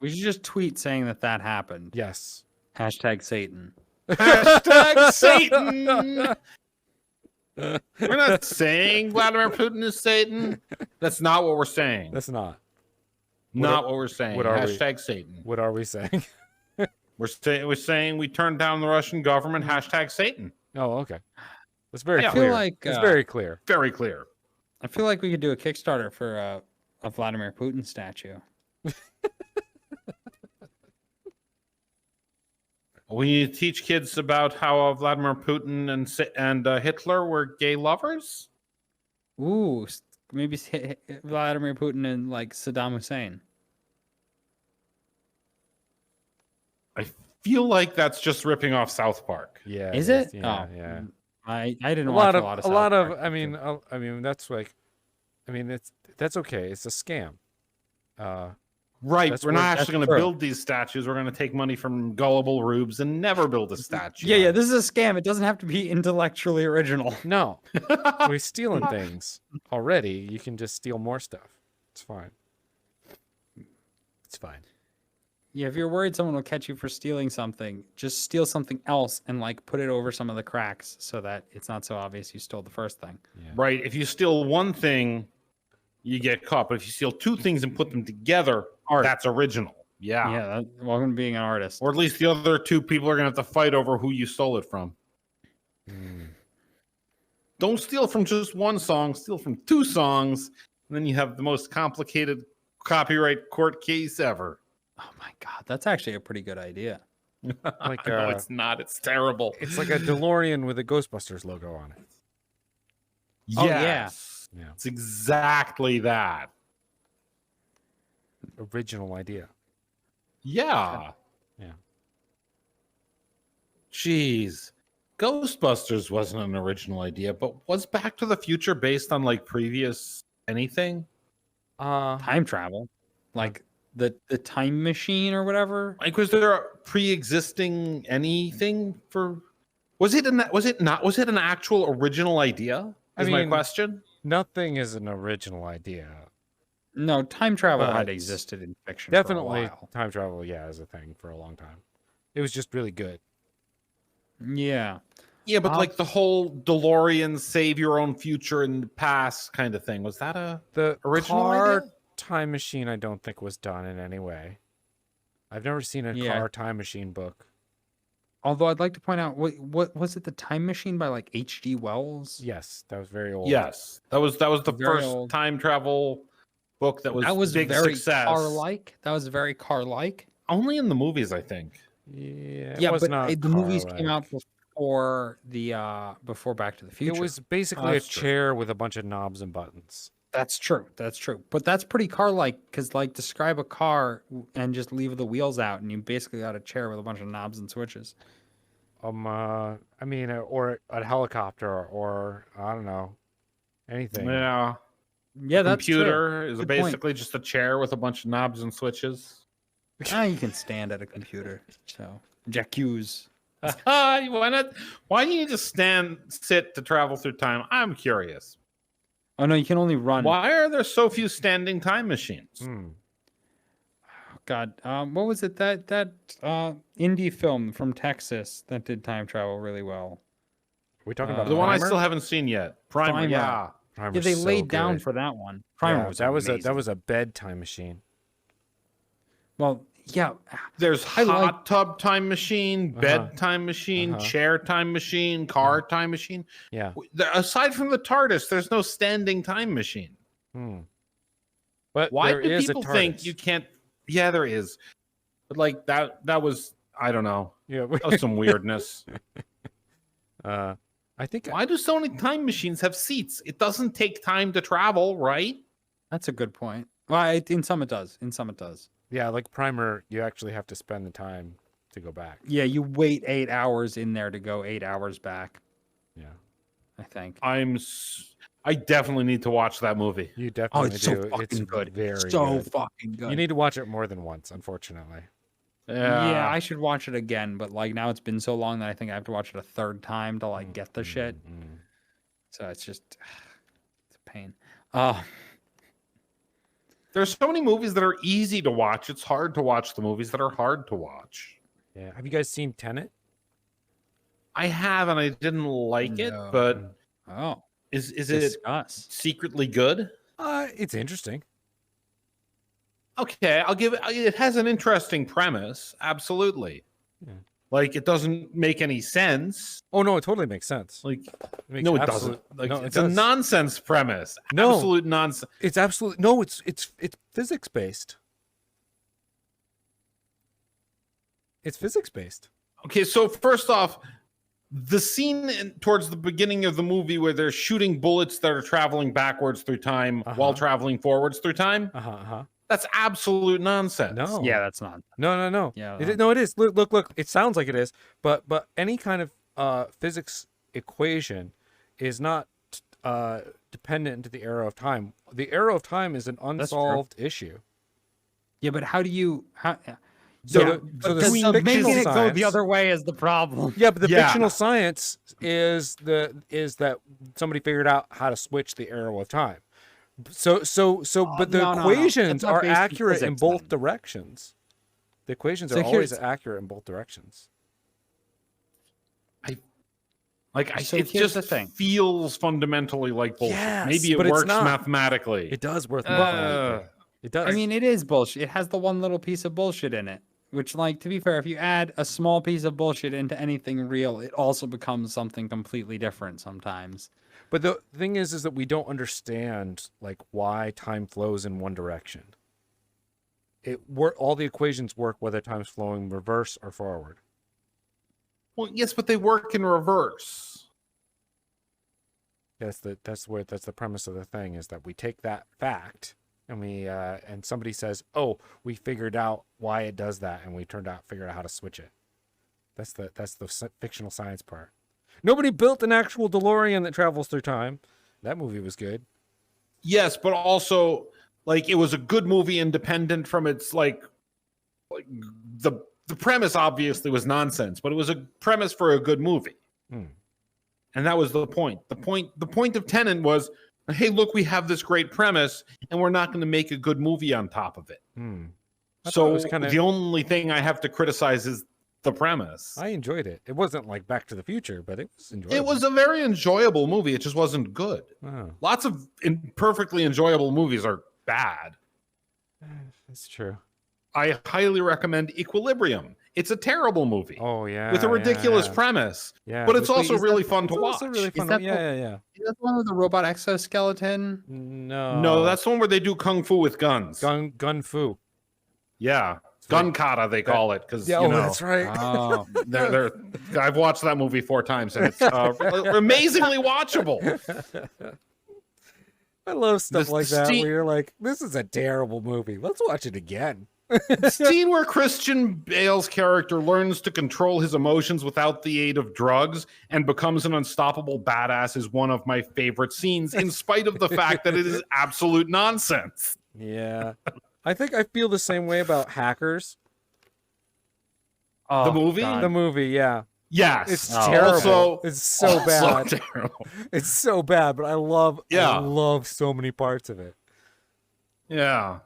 We should just tweet saying that happened. Yes. Hashtag Satan. Hashtag Satan. We're not saying Vladimir Putin is Satan. That's not what we're saying. That's not. Not what we're saying. what are we? Hashtag Satan. What are we saying? We're saying we turned down the Russian government. Hashtag Satan. Oh, okay. That's very Yeah. clear. I feel like it's very clear. Very clear. I feel like we could do a Kickstarter for a Vladimir Putin statue. We need to teach kids about how Vladimir Putin and Hitler were gay lovers. Ooh, maybe Vladimir Putin and like Saddam Hussein. I feel like that's just ripping off South Park. Yeah. Is it? Yeah. Oh, Yeah. I didn't A watch lot of a lot of a South lot of. Park. I mean, that's like. I mean, that's okay. It's a scam. Right. That's We're not that's actually going to true. build these statues. We're going to take money from gullible rubes and never build a statue. Yeah, this is a scam. It doesn't have to be intellectually original. No, we're stealing things already. You can just steal more stuff. It's fine. It's fine. Yeah, if you're worried someone will catch you for stealing something, just steal something else and like put it over some of the cracks so that it's not so obvious you stole the first thing. Yeah. Right. If you steal one thing, you get caught. But if you steal two things and put them together, that's original. Yeah. Yeah, welcome to being an artist. Or at least the other two people are going to have to fight over who you stole it from. Don't steal from just one song, steal from two songs, and then you have the most complicated copyright court case ever. Oh my god, that's actually a pretty good idea. Like No, it's not. It's terrible. it's like a DeLorean with a Ghostbusters logo on it. Oh, Yes. Yeah. It's exactly that. Original idea. Yeah. Yeah. Jeez. Ghostbusters wasn't an original idea, but was Back to the Future based on like previous anything? Time travel, like the time machine or whatever. Like, was there a pre-existing anything for? Was it an actual original idea? I Is my mean, question. Nothing is an original idea. No, time travel But had existed in fiction. Definitely, For a while. time travel, yeah, is a thing for a long time. It was just really good. Yeah. Yeah, but like the whole DeLorean save your own future in the past kind of thing, was that a The original car idea? time machine, I don't think was done in any way. I've never seen a Yeah. car time machine book. Although I'd like to point out, what was it? The Time Machine by like H.G. Wells. Yes, that was very old. Yes, that was the Very first old. time travel book that was big very success. car-like. That was very car-like. Only in the movies, I think. Yeah, Yeah, was but not the movies came car-like. out before before Back to the Future. It was basically a That's true. chair with a bunch of knobs and buttons. That's true. That's true. But that's pretty car-like because, like, describe a car and just leave the wheels out, and you basically got a chair with a bunch of knobs and switches. I mean, or a helicopter, or I don't know, anything. Yeah, Yeah, that's true. computer is Good point. basically just a chair with a bunch of knobs and switches. You can stand at a computer. So, j'accuse. Why not? Why do you need to sit to travel through time? I'm curious. Oh no, you can only run. Why are there so few standing time machines? Hmm. God, what was it that indie film from Texas that did time travel really well? We talking about The one I Primer? still haven't seen yet. Primer, Primer. yeah. Primer's Yeah, they so laid down good. for that one. Yeah, Primer was that was amazing. a bedtime machine. Well, yeah, There's I hot like- tub time machine, bed time machine, chair time machine, car time machine. Yeah. Aside from the TARDIS, there's no standing time machine. Hmm. But Why there do is a people think TARDIS. you can't? Yeah, there is. But like that was, I don't know. Yeah. That was some weirdness. I think Why do so many time machines have seats? It doesn't take time to travel, right? that's a good point. Well, in some it does. In some it does. yeah, like Primer, you actually have to spend the time to go back. Yeah, you wait 8 hours in there to go 8 hours back. Yeah. I think. I definitely need to watch that movie. You Oh, definitely it's do. so fucking It's good. very So good. fucking good. You need to watch it more than once, unfortunately. Yeah, I should watch it again, but like now it's been so long that I think I have to watch it a third time to like get the shit. So it's just it's a pain. There's so many movies that are easy to watch. It's hard to watch the movies that are hard to watch. Yeah. Have you guys seen Tenet? I have, and I didn't like it, but is it secretly good? It's interesting. Okay, I'll give it. It has an interesting premise, absolutely. Yeah. Like it doesn't make any sense. Oh no, it totally makes sense. Like it no, it doesn't. Like no, it's a nonsense premise. No. Absolute nonsense. It's absolutely no. It's physics based. It's physics based. Okay, so first off, the scene towards the beginning of the movie where they're shooting bullets that are traveling backwards through time while traveling forwards through time. That's absolute nonsense. No. Yeah, that's not. No. Yeah. No, it is. Look. It sounds like it is, but any kind of physics equation is not dependent into the arrow of time. The arrow of time is an unsolved issue. Yeah, but how do you So the making it go science, the other way is the problem. Yeah, but the fictional science is that somebody figured out how to switch the arrow of time. But the equations are accurate in both directions. The equations are always accurate in both directions. It just feels fundamentally like bullshit. Yes, maybe it works mathematically. It does work mathematically. It does. I mean, it is bullshit. It has the one little piece of bullshit in it. Which, like, to be fair, if you add a small piece of bullshit into anything real, it also becomes something completely different sometimes. But the thing is that we don't understand like why time flows in one direction. All the equations work whether time's flowing reverse or forward. Well, yes, but they work in reverse. That's the premise of the thing, is that we take that fact and and somebody says, "Oh, we figured out why it does that, and we figured out how to switch it." That's the fictional science part. Nobody built an actual DeLorean that travels through time. That movie was good. Yes, but also like it was a good movie, independent from its like the premise obviously was nonsense, but it was a premise for a good movie. And that was the point. The point of Tenet was, hey, look, we have this great premise, and we're not going to make a good movie on top of it. So the only thing I have to criticize is the premise. I enjoyed it. It wasn't like Back to the Future, but it was enjoyable. It was a very enjoyable movie. It just wasn't good. Oh. Lots of perfectly enjoyable movies are bad. That's true. I highly recommend Equilibrium. It's a terrible movie. Oh yeah, with a ridiculous premise. Yeah, but it's also really fun to watch. Really fun. Yeah. Is that the one with the robot exoskeleton? No, that's the one where they do kung fu with guns. Gun fu. Yeah, gun kata they call it because that's right. Oh, I've watched that movie 4 times and it's amazingly watchable. I love stuff like that. Where you're like, this is a terrible movie. Let's watch it again. The scene where Christian Bale's character learns to control his emotions without the aid of drugs and becomes an unstoppable badass is one of my favorite scenes, in spite of the fact that it is absolute nonsense. Yeah. I think I feel the same way about Hackers. The movie? God. The movie, yeah. Yes. It's terrible. It's so bad. Terrible. It's so bad, but I love so many parts of it. Yeah.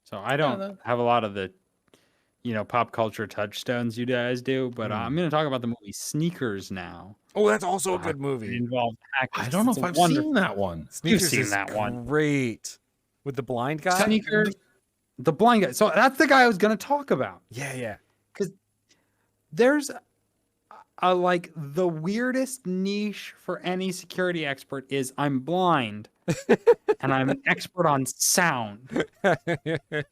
So I don't have a lot of the, pop culture touchstones you guys do, but I'm going to talk about the movie Sneakers now. Oh, that's also a good movie. Involved hackers. I don't know if I've seen that one. Sneakers You've seen that one. Great. With the blind guy? Sneakers. The blind guy. So that's the guy I was going to talk about. Yeah. Because there's the weirdest niche for any security expert is I'm blind and I'm an expert on sound. And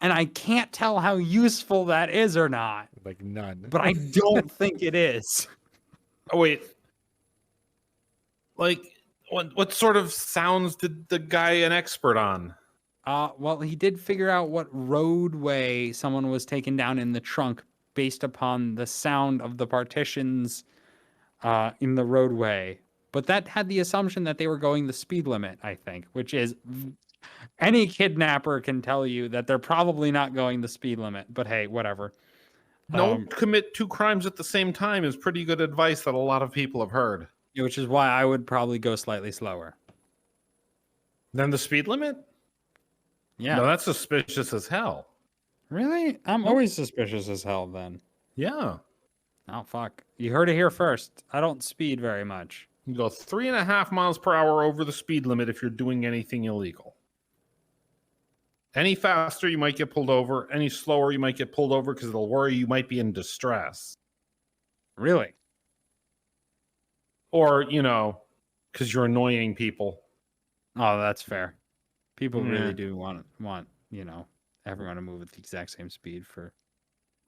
I can't tell how useful that is or not. Like none. But I don't think it is. Oh, wait. Like, what sort of sounds did the guy an expert on? Well, he did figure out what roadway someone was taken down in the trunk based upon the sound of the partitions in the roadway. But that had the assumption that they were going the speed limit, I think, which is Any kidnapper can tell you that they're probably not going the speed limit, but hey, whatever. Don't commit 2 crimes at the same time is pretty good advice that a lot of people have heard. Which is why I would probably go slightly slower. Then the speed limit? Yeah. No, that's suspicious as hell. Really? I'm always suspicious as hell then. Yeah. Oh, fuck. You heard it here first. I don't speed very much. You go 3.5 miles per hour over the speed limit if you're doing anything illegal. Any faster, you might get pulled over. Any slower, you might get pulled over because it'll worry you might be in distress. Really? Or, because you're annoying people. Oh, that's fair. People Yeah. really do want, everyone to move at the exact same speed for...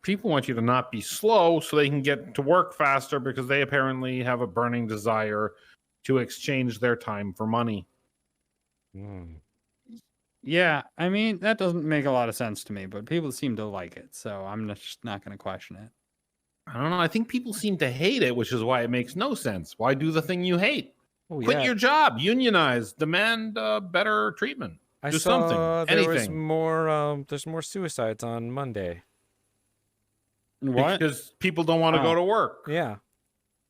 People want you to not be slow so they can get to work faster because they apparently have a burning desire to exchange their time for money. Yeah, I mean, that doesn't make a lot of sense to me, but people seem to like it, so I'm just not going to question it. I don't know. I think people seem to hate it, which is why it makes no sense. Why do the thing you hate? Oh, Quit your job, unionize, demand better treatment. I Do saw something, there was anything. more. There's more suicides on Monday. What? Because people don't want to go to work. Yeah.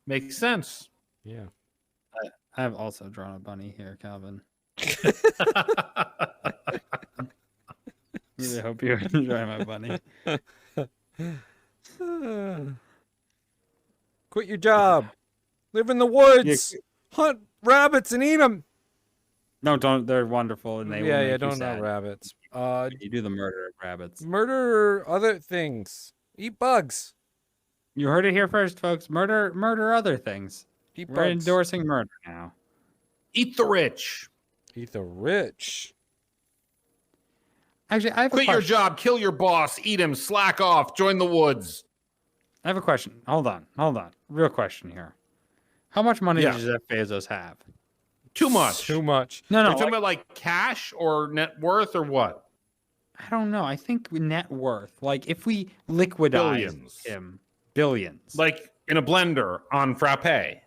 Makes sense. Yeah. I've also drawn a bunny here, Calvin. Really hope you enjoy my bunny. Quit your job. Live in the woods. Hunt rabbits and eat them. No, don't. They're wonderful, and they will make you don't sad. know rabbits. You do the murder of rabbits. Murder other things. Eat bugs. You heard it here first, folks. Murder other things. Eat We're bugs. endorsing murder now. Eat the rich. Eat the rich. Actually, I have a Quit your question. job. Kill your boss. Eat him. Slack off. Join the woods. I have a question. Hold on. Real question here. How much money does Jeff Bezos have? Too much. Too much. No, Are you talking about like cash or net worth or what? I don't know. I think net worth. Like if we liquidize him, billions. Like in a blender on Frappe.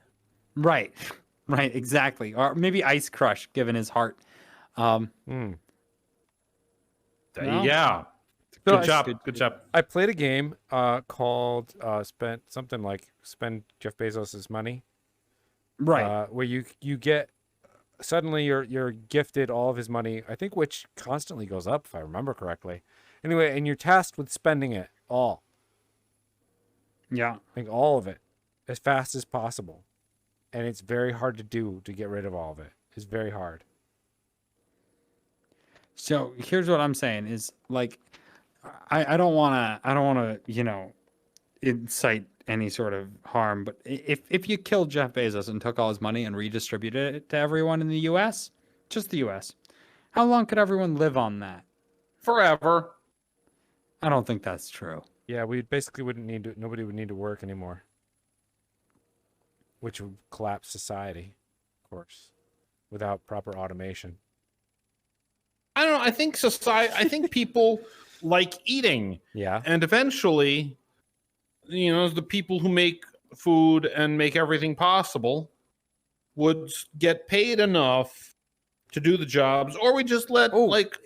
Right. Right, exactly. Or maybe Ice Crush, given his heart. Yeah. So Good job. I played a game called Spend Jeff Bezos's money. Right. Where you get suddenly you're gifted all of his money, I think, which constantly goes up if I remember correctly. Anyway, and you're tasked with spending it all. Yeah. Like all of it as fast as possible. And it's very hard to get rid of all of it. It's very hard. So here's what I'm saying is like I don't wanna, incite any sort of harm, but if you killed Jeff Bezos and took all his money and redistributed it to everyone in the US, just the US, how long could everyone live on that? Forever. I don't think that's true. Yeah, we basically nobody would need to work anymore. Which would collapse society, of course, without proper automation. I don't know. I think people like eating. Yeah. And eventually, the people who make food and make everything possible would get paid enough to do the jobs, or we just let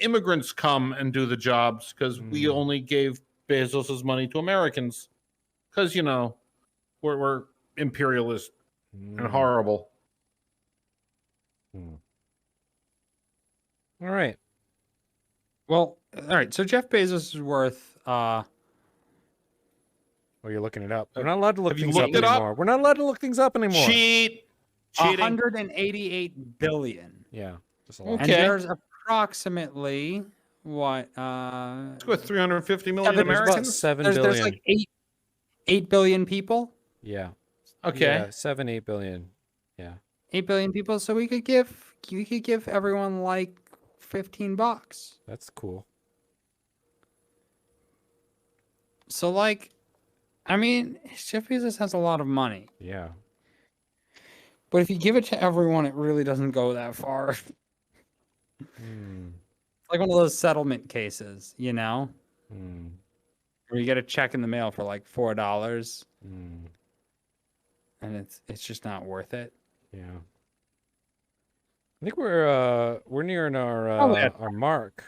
immigrants come and do the jobs because we only gave Bezos' money to Americans because, we're imperialist and horrible. All right. Well, all right. So Jeff Bezos is worth Well, you're looking it up. We're not allowed to look Have you things up looked it up? anymore. We're not allowed to look things up anymore. Cheating. 188 billion. Yeah. Just a lot. And there's approximately what Let's go with 350 million Seven- Americans. 7 there's billion. like 8 billion people. Yeah. Okay. Yeah, 8 billion. Yeah. 8 billion people, so we could give everyone like $15. That's cool. So like I mean, Jeff Bezos has a lot of money. Yeah. But if you give it to everyone, it really doesn't go that far. Like one of those settlement cases, where you get a check in the mail for like $4, and it's just not worth it. Yeah. I think we're nearing our mark.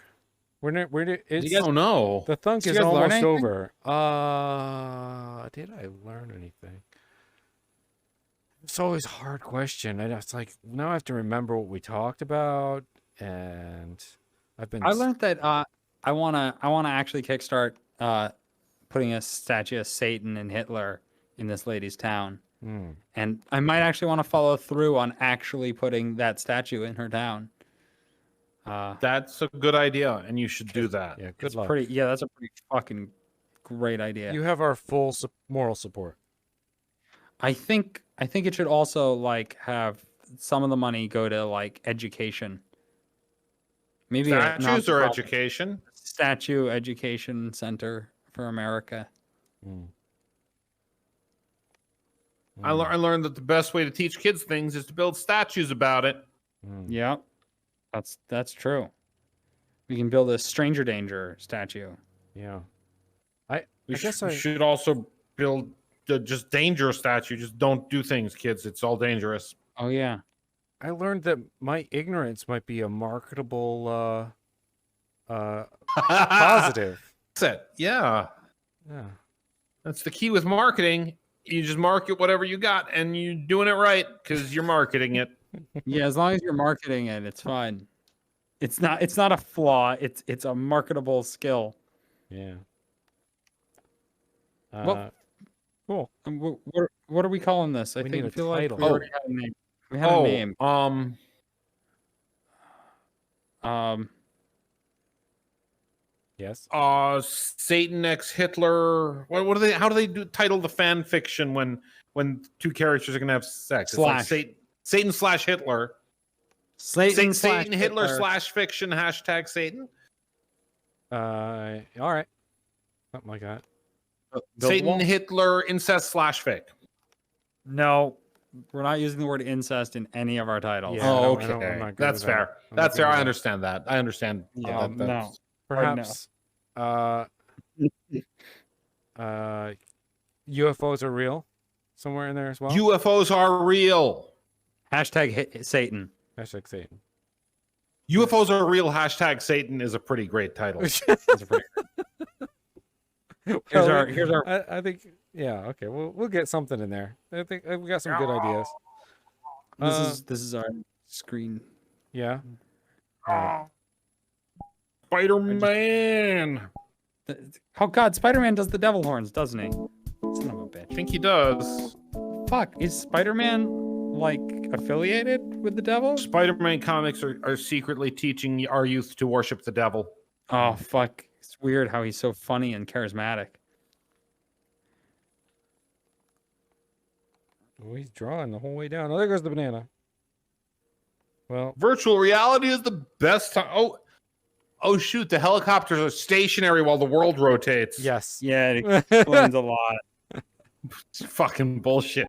It's Oh no. the thunk Did is you guys learn almost anything? over. Did I learn anything? It's always a hard question. It's like now I have to remember what we talked about, and I learned that I wanna actually kickstart putting a statue of Satan and Hitler in this lady's town. And I might actually want to follow through on actually putting that statue in her town. That's a good idea, and you should do that. Yeah, good It's luck. that's a pretty fucking great idea. You have our full moral support. I think it should also like have some of the money go to like education. Maybe Statues or not-for-profit education? statue education center for America. I learned that the best way to teach kids things is to build statues about it. Yeah, that's true. We can build a stranger danger statue. Yeah. We I guess should also build just dangerous statue. Just don't do things, kids. It's all dangerous. Oh yeah. I learned that my ignorance might be a marketable positive. That's it. Yeah. Yeah. That's the key with marketing. You just market whatever you got, and you're doing it right because you're marketing it. Yeah, as long as you're marketing it, it's fine. It's not a flaw. It's a marketable skill. Yeah. Well, Cool. What are we calling this? I We think need I a feel like title. we already had a name. We had a name. Yes. Satan x Hitler. What do they? How do they title the fan fiction when two characters are gonna have sex? It's like Satan slash Hitler. Satan Hitler slash fiction hashtag Satan. All right. Something like that. Satan Hitler incest slash fic. No, we're not using the word incest in any of our titles. Yeah, Oh, I don't- okay. I'm not good That's with that. fair. I'm not That's good fair. with I that. understand that. I understand. No. Perhaps. UFOs are real. Somewhere in there as well. UFOs are real. Hashtag Satan. Hashtag Satan. UFOs are real. Hashtag Satan is a pretty great title. That's a pretty- Here's our I think. Yeah. Okay. We'll get something in there. I think we got some good ideas. this is our screen. Yeah. Spider-Man. Oh God, Spider-Man does the devil horns, doesn't he? Son of a bitch. I think he does. Fuck, is Spider-Man like affiliated with the devil? Spider-Man comics are secretly teaching our youth to worship the devil. Oh fuck, it's weird how he's so funny and charismatic. Oh, he's drawing the whole way down. Oh, there goes the banana. Well, Virtual reality is the best time. Oh shoot, the helicopters are stationary while the world rotates. yes. Yeah, it explains a lot. It's fucking bullshit.